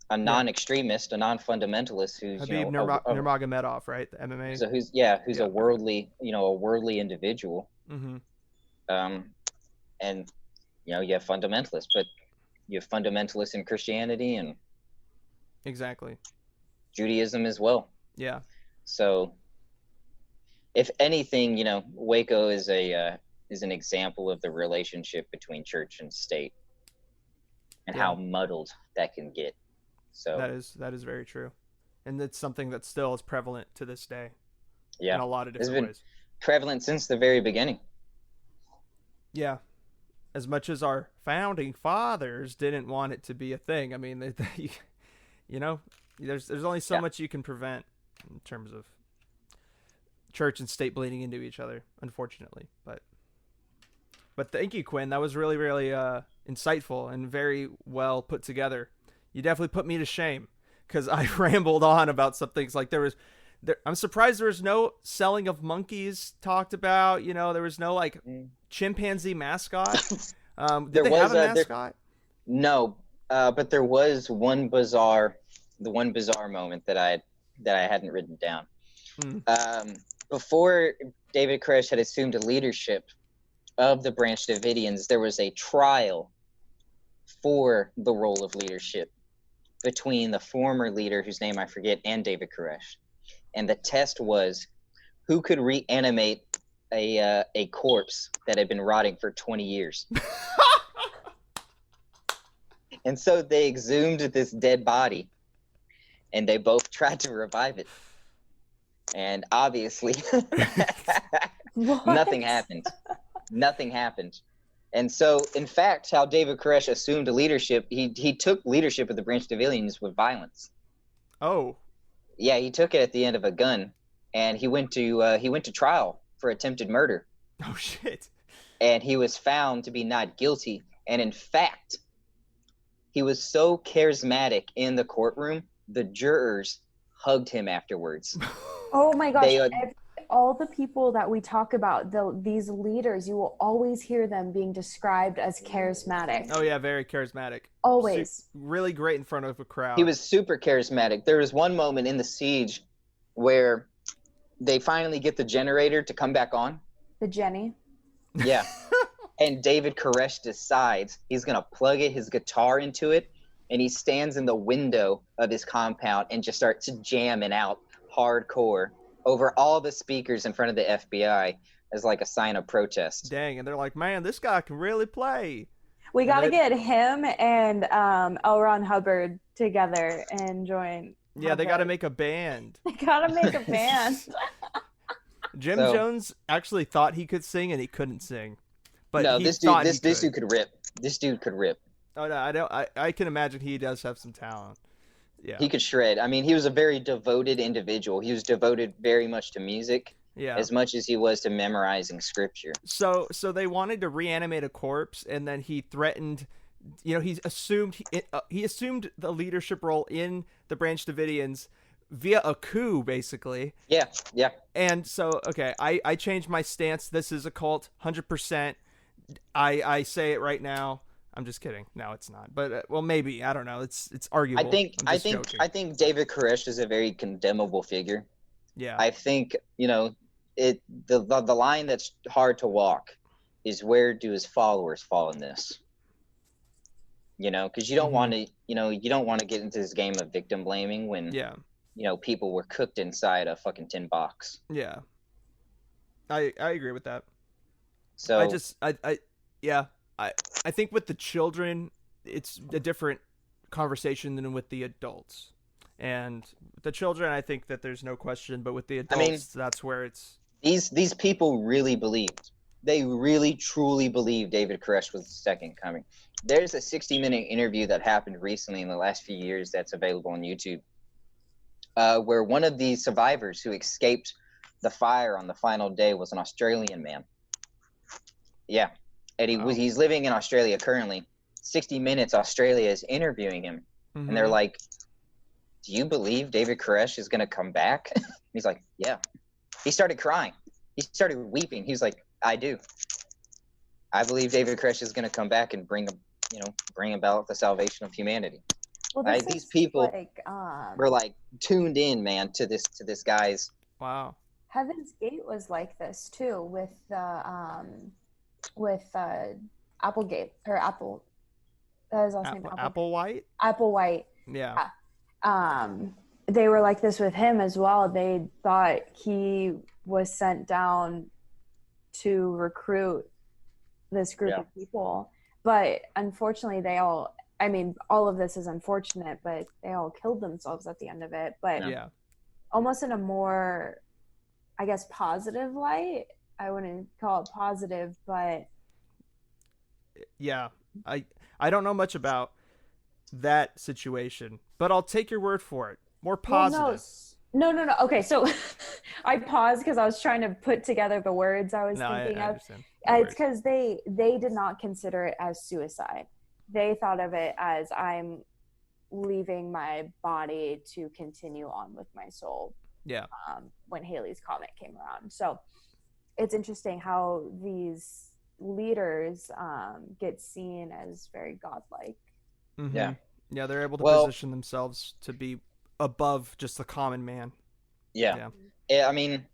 a non-extremist, a non-fundamentalist who's Habib Nurmagomedov, right? The MMA. So who's a worldly, a worldly individual. Mm-hmm. And you have fundamentalists, but you have fundamentalists in Christianity and exactly Judaism as well. Yeah. So, if anything, Waco is an example of the relationship between church and state, and how muddled that can get. So that is very true, and it's something that still is prevalent to this day. Yeah, in a lot of different ways. Prevalent since the very beginning. Yeah, as much as our founding fathers didn't want it to be a thing. I mean, there's only so much you can prevent in terms of church and state bleeding into each other, unfortunately. But thank you, Quinn. That was really, really insightful and very well put together. You definitely put me to shame because I rambled on about some things. Like I'm surprised there was no selling of monkeys talked about. There was no chimpanzee mascot. Did they have a mascot? No, but there was one bizarre moment that I hadn't written down. Before David Koresh had assumed the leadership of the Branch Davidians, there was a trial for the role of leadership between the former leader, whose name I forget, and David Koresh. And the test was who could reanimate a corpse that had been rotting for 20 years. And so they exhumed this dead body, and they both tried to revive it. And obviously, nothing happened. Nothing happened. And so, in fact, how David Koresh assumed leadership, he took leadership of the Branch Davidians with violence. Oh. Yeah, he took it at the end of a gun, and he went to trial for attempted murder. Oh shit. And he was found to be not guilty. And in fact, he was so charismatic in the courtroom, the jurors hugged him afterwards. Oh my gosh. All the people that we talk about, these leaders, you will always hear them being described as charismatic. Oh yeah, very charismatic. Always. Really great in front of a crowd. He was super charismatic. There was one moment in the siege where they finally get the generator to come back on. The Jenny. Yeah. And David Koresh decides he's going to plug his guitar into it, and he stands in the window of his compound and just starts jamming out hardcore over all the speakers in front of the FBI as like a sign of protest. Dang, and they're like, man, this guy can really play. We got to get him and L. Ron Hubbard together and join. Yeah, Hubbard. They got to make a band. They got to make a band. Jim Jones actually thought he could sing, and he couldn't sing. But no, this dude could rip. This dude could rip. Oh no, I can imagine he does have some talent. Yeah. He could shred. I mean, he was a very devoted individual. He was devoted very much to music, as much as he was to memorizing scripture. So they wanted to reanimate a corpse, and then he threatened. He assumed the leadership role in the Branch Davidians via a coup, basically. Yeah. And so, okay, I changed my stance. This is a cult, 100%. I say it right now. I'm just kidding. No, it's not. But well, maybe, I don't know. It's arguable. I think David Koresh is a very condemnable figure. Yeah. I think the line that's hard to walk is where do his followers fall in this? Because you don't want to you don't want to get into this game of victim blaming when people were cooked inside a fucking tin box. Yeah. I agree with that. So I think with the children, it's a different conversation than with the adults. And the children, I think that there's no question, but with the adults, that's where it's... These people really believed. They really, truly believed David Koresh was the second coming. There's a 60-minute interview that happened recently in the last few years that's available on YouTube, where one of the survivors who escaped the fire on the final day was an Australian man. Yeah. And he's living in Australia currently. 60 Minutes Australia is interviewing him. Mm-hmm. And they're like, do you believe David Koresh is going to come back? He's like, yeah. He started crying. He started weeping. He was like, I do. I believe David Koresh is going to come back and bring about the salvation of humanity. Well, Like, this these is people like were like tuned in, man, to this guy's. Wow. Heaven's Gate was like this too with Applegate or Apple. That his last name Applewhite? Applewhite. Yeah. They were like this with him as well. They thought he was sent down to recruit this group of people, but unfortunately all of this is unfortunate, but they all killed themselves at the end of it. But Yeah. almost in a more, I guess, positive light. I wouldn't call it positive, but Yeah. I don't know much about that situation, but I'll take your word for it. More positive. Well, no. Okay, so I paused because I was trying to put together the words I was thinking I of. understand. It's because they did not consider it as suicide. They thought of it as, I'm leaving my body to continue on with my soul. Yeah. When Halley's Comet came around. So it's interesting how these leaders get seen as very godlike. Mm-hmm. Yeah. Yeah, they're able to position themselves to be above just the common man. Yeah. I mean,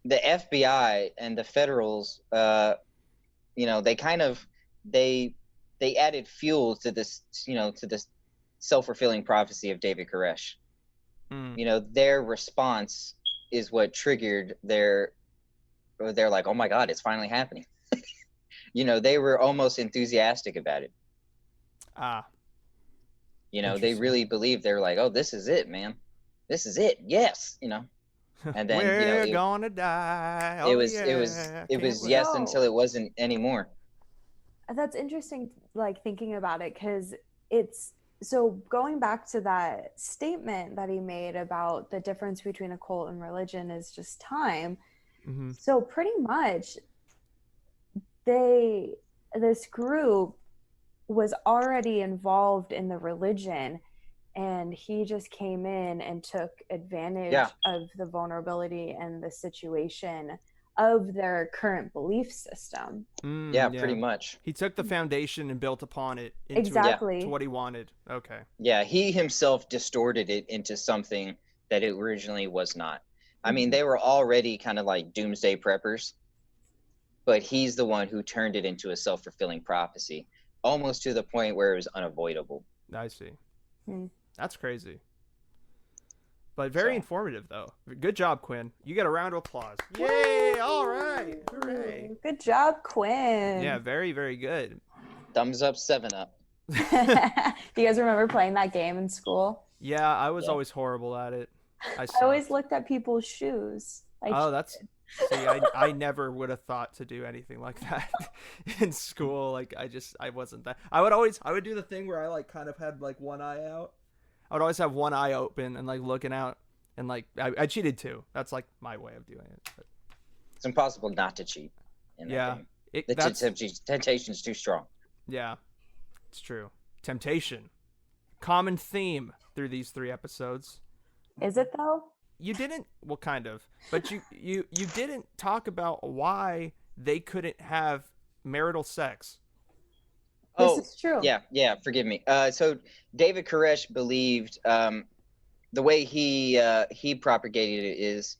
the FBI and the Federals, they kind of they added fuel to this, to this self-fulfilling prophecy of David Koresh. Their response is what triggered they're like, oh my God, it's finally happening. They were almost enthusiastic about it. They really believed. They were like, oh, this is it, man. This is it. Yes. And then, we're gonna die. It was yes until it wasn't anymore. That's interesting, like, thinking about it, because it's so going back to that statement that he made about the difference between a cult and religion is just time. Mm-hmm. So pretty much this group was already involved in the religion, and he just came in and took advantage of the vulnerability and the situation of their current belief system. Pretty much. He took the foundation and built upon it exactly to what he wanted. Okay. Yeah, he himself distorted it into something that it originally was not. I mean, they were already kind of like doomsday preppers, but he's the one who turned it into a self-fulfilling prophecy, almost to the point where it was unavoidable. I see. That's crazy. But very informative, though. Good job, Quinn. You get a round of applause. Yay! All right. Hooray. Good job, Quinn. Yeah, very, very good. Thumbs up, 7-Up. Do you guys remember playing that game in school? Yeah, I was always horrible at it. I always looked at people's shoes. See, I never would have thought to do anything like that in school. Like, I wasn't that. I would do the thing where I like kind of had like one eye out. I would always have one eye open and like looking out, and like I cheated too. That's like my way of doing it. But it's impossible not to cheat in that game. The temptation's too strong. Yeah, it's true. Temptation. Common theme through these 3 episodes. Is it though? You didn't, well, kind of, but you didn't talk about why they couldn't have marital sex. This is true. Yeah. Forgive me. So David Koresh believed the way he propagated it is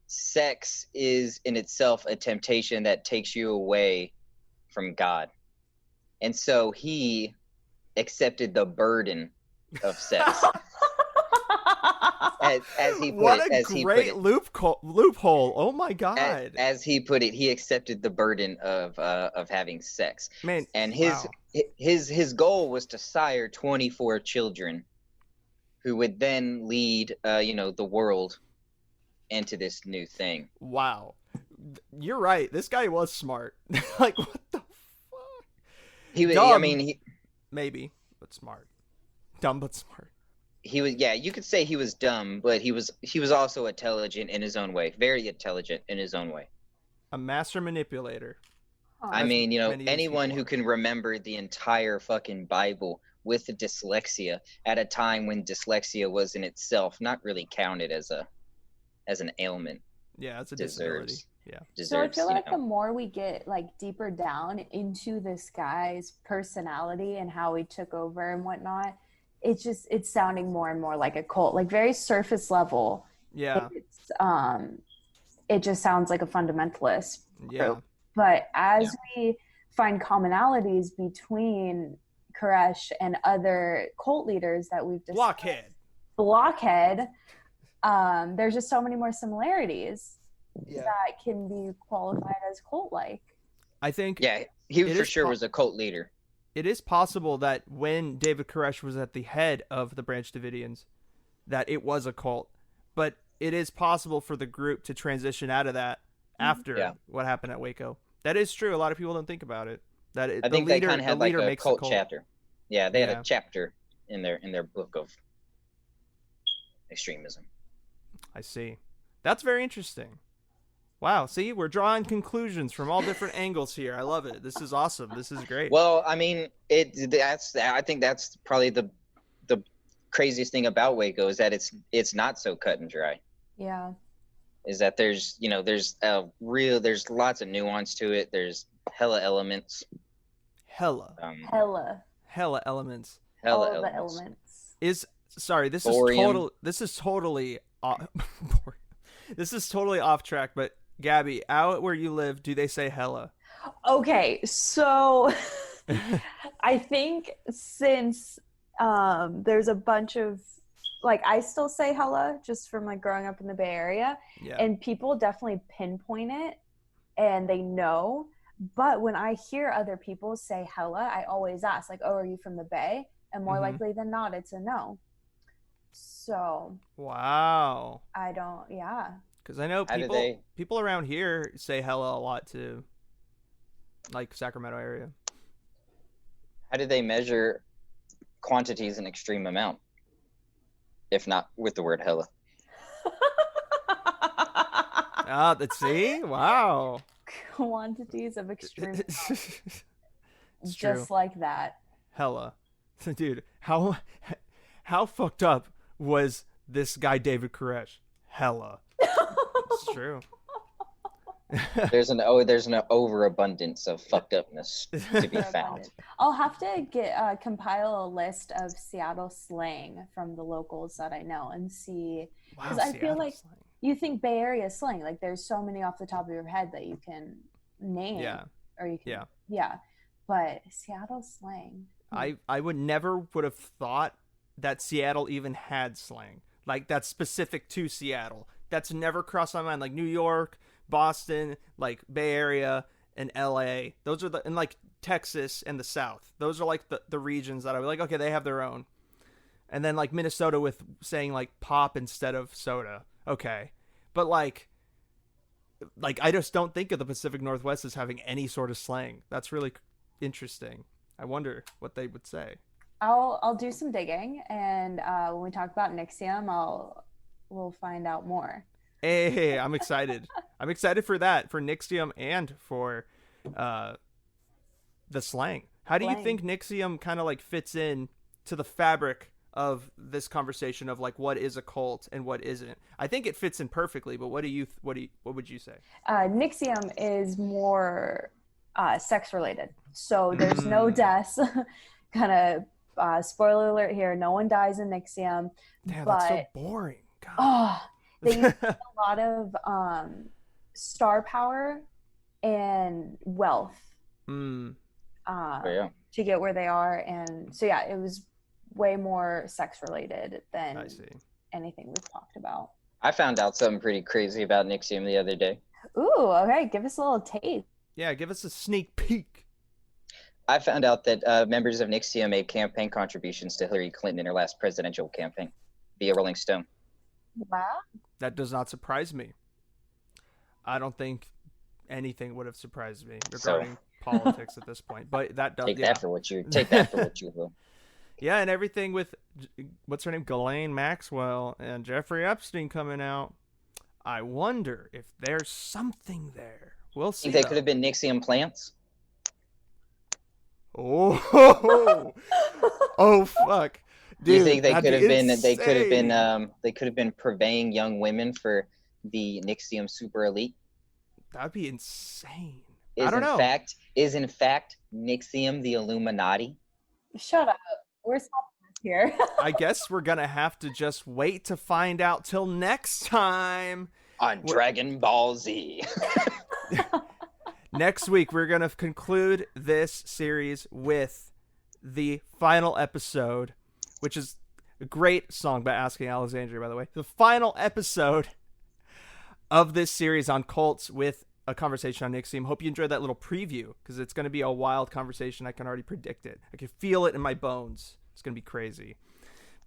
sex is in itself a temptation that takes you away from God, and so he accepted the burden of sex. As he put what it, a great loophole! Oh my God! As he put it, he accepted the burden of having sex. Man, and his goal was to sire 24 children, who would then lead the world into this new thing. Wow, you're right. This guy was smart. Like, what the fuck? He was. Dumb, I mean, maybe, but smart. Dumb but smart. He was, you could say he was dumb, but he was also intelligent in his own way. Very intelligent in his own way. A master manipulator. I mean, anyone who can remember the entire fucking Bible with dyslexia at a time when dyslexia was in itself not really counted as an ailment. Yeah, it's a disability. Yeah. So I feel like the more we get like deeper down into this guy's personality and how he took over and whatnot, it's sounding more and more like a cult, like very surface level. Yeah. It's it just sounds like a fundamentalist Yeah. group. But as we find commonalities between Koresh and other cult leaders that we've discussed, Blockhead, there's just so many more similarities that can be qualified as cult-like. I think he for sure was a cult leader. It is possible that when David Koresh was at the head of the Branch Davidians, that it was a cult. But it is possible for the group to transition out of that after what happened at Waco. That is true. A lot of people don't think about it. I think they kind of had like a cult chapter. Yeah, they had a chapter in their book of extremism. I see. That's very interesting. Wow. See, we're drawing conclusions from all different angles here. I love it. This is awesome. This is great. Well, I mean, I think that's probably the craziest thing about Waco is that it's not so cut and dry. Yeah. Is that there's lots of nuance to it. There's hella elements. Hella elements. The elements. This is totally this is totally off track, but Gabby, out where you live, do they say hella? Okay, so I think since there's a bunch of, like, I still say hella just from like growing up in the Bay Area, and people definitely pinpoint it and they know. But when I hear other people say hella, I always ask, like, oh, are you from the Bay? And more likely than not, it's a no. So wow, I don't, because I know people around here say hella a lot too, like Sacramento area. How do they measure quantities in extreme amount, if not with the word hella? Let's see. Wow. Quantities of extreme It's just true. like that. Hella. Dude, how fucked up was this guy David Koresh? Hella. It's true. There's an overabundance of fucked upness to be found. I'll have to compile a list of Seattle slang from the locals that I know and see, because I feel like slang. You think Bay Area slang, like there's so many off the top of your head that you can name, or you can, but Seattle slang. I would have thought that Seattle even had slang like that's specific to Seattle. That's never crossed my mind. Like New York, Boston, like Bay Area, and LA. Those are and like Texas and the South. Those are like the regions that I would like, okay, they have their own. And then like Minnesota with saying like pop instead of soda. Okay. But like I just don't think of the Pacific Northwest as having any sort of slang. That's really interesting. I wonder what they would say. I'll do some digging, and when we talk about NXIVM, we'll find out more. Hey, I'm excited. I'm excited for that, for NXIVM and for the slang. How do you think NXIVM kind of like fits in to the fabric of this conversation of like what is a cult and what isn't? I think it fits in perfectly, but what would you say? NXIVM is more sex related, so there's no deaths. Kind of spoiler alert here: no one dies in NXIVM. Damn, that's so boring. God. Oh, they use a lot of star power and wealth to get where they are, and so it was way more sex related than anything we've talked about. I found out something pretty crazy about NXIVM the other day. Ooh, okay, give us a little taste. Yeah, give us a sneak peek. I found out that members of NXIVM made campaign contributions to Hillary Clinton in her last presidential campaign via Rolling Stone. Wow. That does not surprise me. I don't think anything would have surprised me regarding politics at this point. But that does take that for what you will. Yeah, and everything with what's her name, Ghislaine Maxwell and Jeffrey Epstein coming out. I wonder if there's something there. We'll see. Think they could have been NXIVM plants? Oh, oh fuck! Dude, do you think they could have been? They could have been purveying young women for the NXIVM super elite. That'd be insane. I don't know. Is in fact NXIVM the Illuminati? Shut up. We're stopping here. I guess we're gonna have to just wait to find out till next time on Dragon Ball Z. Next week, we're going to conclude this series with the final episode, which is a great song by Asking Alexandria, by the way. The final episode of this series on cults with a conversation on NXIVM. Hope you enjoyed that little preview, because it's going to be a wild conversation. I can already predict it. I can feel it in my bones. It's going to be crazy.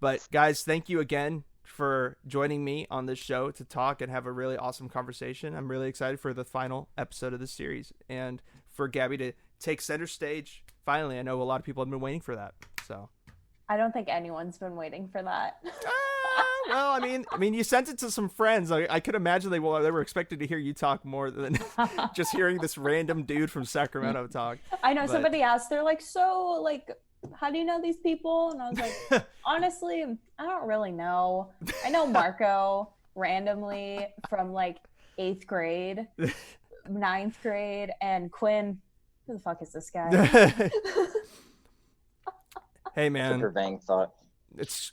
But guys, thank you again for joining me on this show to talk and have a really awesome conversation. I'm really excited for the final episode of this series and for Gabby to take center stage. Finally, I know a lot of people have been waiting for that. So I don't think anyone's been waiting for that. Well, I mean, you sent it to some friends. I could imagine they were expected to hear you talk more than just hearing this random dude from Sacramento talk. I know. Somebody asked, they're like, so, like, how do you know these people? And I was like, honestly, I don't really know. I know Marco randomly from like 8th grade, 9th grade, and Quinn. Who the fuck is this guy? Hey, man. Super vague thought. It's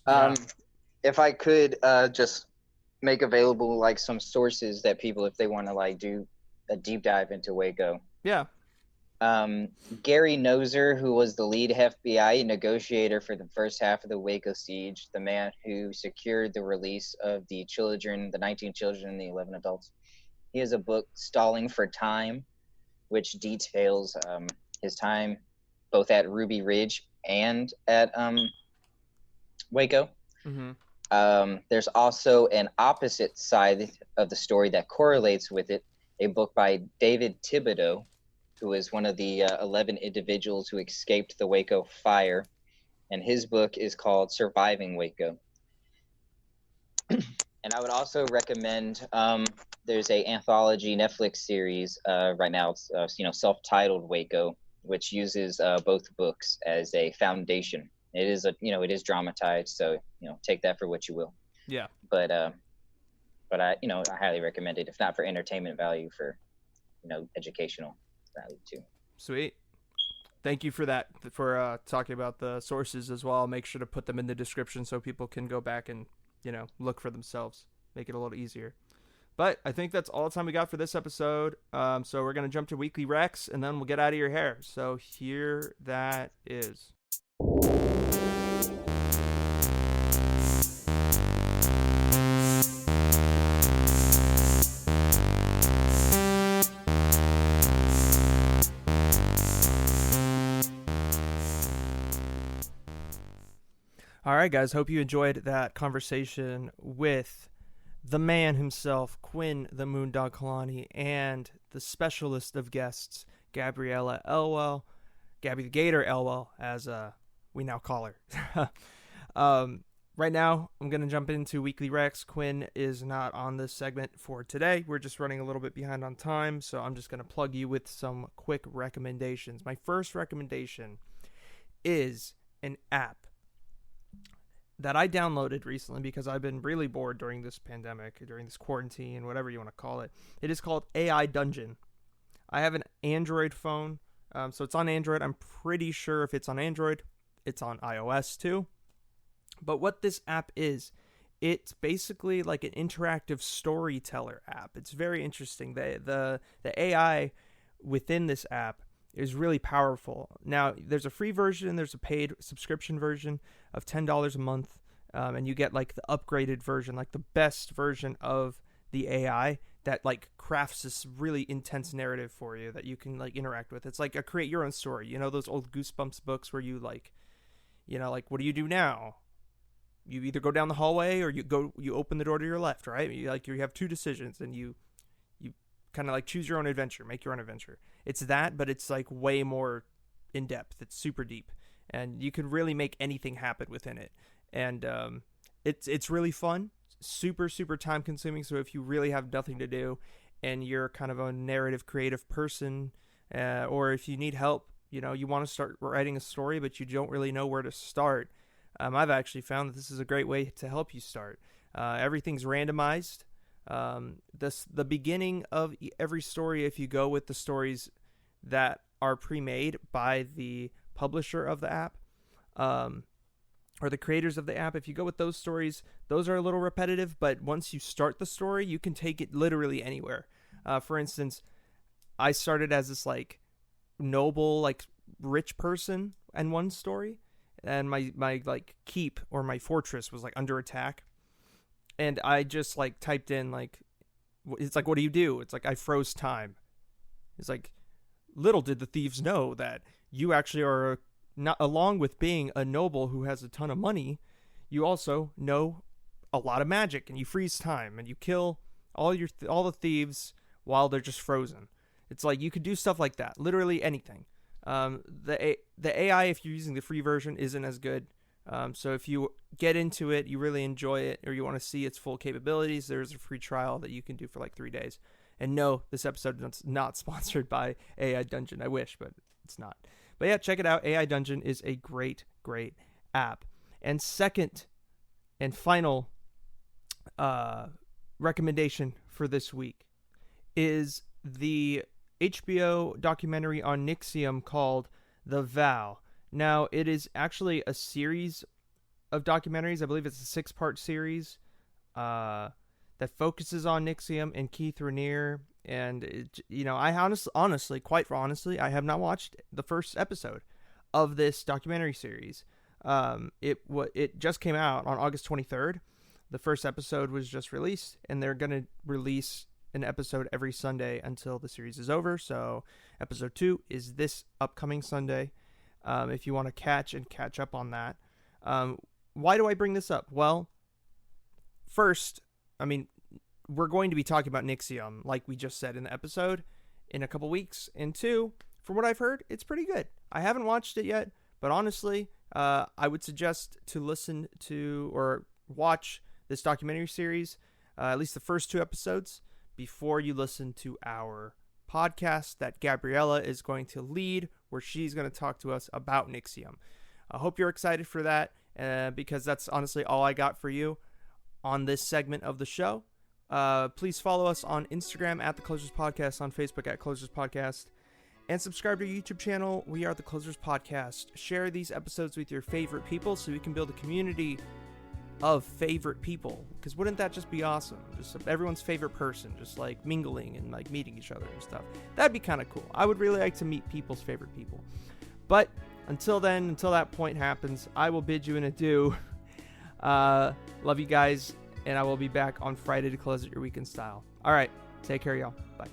if I could just make available like some sources that people, if they want to like do a deep dive into Waco. Yeah. Gary Noesner, who was the lead FBI negotiator for the first half of the Waco siege, the man who secured the release of the children, the 19 children and the 11 adults. He has a book, Stalling for Time, which details his time both at Ruby Ridge and at Waco. Mm-hmm. There's also an opposite side of the story that correlates with it, a book by David Thibodeau, who is one of the 11 individuals who escaped the Waco fire. And his book is called Surviving Waco. And I would also recommend, there's a anthology Netflix series right now, it's self-titled Waco, which uses both books as a foundation. It is it is dramatized, so take that for what you will. Yeah. But I I highly recommend it, if not for entertainment value, for educational value too. Sweet. Thank you for that, for talking about the sources as well. I'll make sure to put them in the description so people can go back and look for themselves, make it a little easier. But I think that's all the time we got for this episode. So we're going to jump to Weekly Rex, and then we'll get out of your hair. So here that is. All right, guys. Hope you enjoyed that conversation with the man himself, Quinn the Moondog Kalani, and the specialist of guests, Gabriela Elwell, Gabby the Gator Elwell, as we now call her. Right now, I'm going to jump into Weekly Rex. Quinn is not on this segment for today. We're just running a little bit behind on time, so I'm just going to plug you with some quick recommendations. My first recommendation is an app that I downloaded recently because I've been really bored during this pandemic, during this quarantine, whatever you want to call it. It is called AI Dungeon. I have an Android phone, so it's on Android. I'm pretty sure if it's on Android, it's on iOS too. But what this app is, it's basically like an interactive storyteller app. It's very interesting. The AI within this app is really powerful. Now, there's a free version, there's a paid subscription version of $10 a month, and you get like the upgraded version, like the best version of the AI that like crafts this really intense narrative for you that you can like interact with. It's like a create your own story. Those old Goosebumps books where you like, like, what do you do now? You either go down the hallway or you open the door to your left, right? You have two decisions, and you kind of like choose your own adventure, make your own adventure. It's that, but it's like way more in depth. It's super deep, and you can really make anything happen within it. And it's really fun, super, super time consuming. So if you really have nothing to do and you're kind of a narrative creative person, or if you need help, you want to start writing a story, but you don't really know where to start. I've actually found that this is a great way to help you start. Everything's randomized. The beginning of every story, if you go with the stories that are pre-made by the publisher of the app, or the creators of the app, if you go with those stories, those are a little repetitive, but once you start the story, you can take it literally anywhere. For instance, I started as this like noble, like rich person in one story, and my like keep or my fortress was like under attack, and I just like typed in like, it's like, what do you do? It's like, I froze time. It's like, little did the thieves know that you actually are not, along with being a noble who has a ton of money, you also know a lot of magic, and you freeze time and you kill all the thieves while they're just frozen. It's like you could do stuff like that, literally anything. The AI, if you're using the free version, isn't as good. So if you get into it, you really enjoy it, or you want to see its full capabilities, there's a free trial that you can do for like 3 days. And no, this episode is not sponsored by AI Dungeon. I wish, but it's not. But yeah, check it out. AI Dungeon is a great, great app. And second and final recommendation for this week is the HBO documentary on NXIVM called The Vow. Now, it is actually a series of documentaries. I believe it's a 6-part series that focuses on NXIVM and Keith Raniere. And, I honestly, quite honestly, I have not watched the first episode of this documentary series. It just came out on August 23rd. The first episode was just released, and they're going to release an episode every Sunday until the series is over. So episode 2 is this upcoming Sunday. If you want to catch up on that. Why do I bring this up? Well, first, we're going to be talking about NXIVM, like we just said in the episode, in a couple weeks. And 2, from what I've heard, it's pretty good. I haven't watched it yet, but honestly, I would suggest to listen to or watch this documentary series, at least the first 2 episodes, before you listen to our podcast that Gabriela is going to lead, where she's going to talk to us about NXIVM. I hope you're excited for that, because that's honestly all I got for you on this segment of the show. Please follow us on Instagram at The Closers Podcast, on Facebook at Closers Podcast, and subscribe to our YouTube channel. We are The Closers Podcast. Share these episodes with your favorite people so we can build a community of favorite people, because wouldn't that just be awesome? Just everyone's favorite person, just like mingling and like meeting each other and stuff. That'd be kind of cool. I would really like to meet people's favorite people. But until then, until that point happens, I will bid you an adieu. Love you guys, and I will be back on Friday to close out your weekend style. All right, take care, y'all. Bye.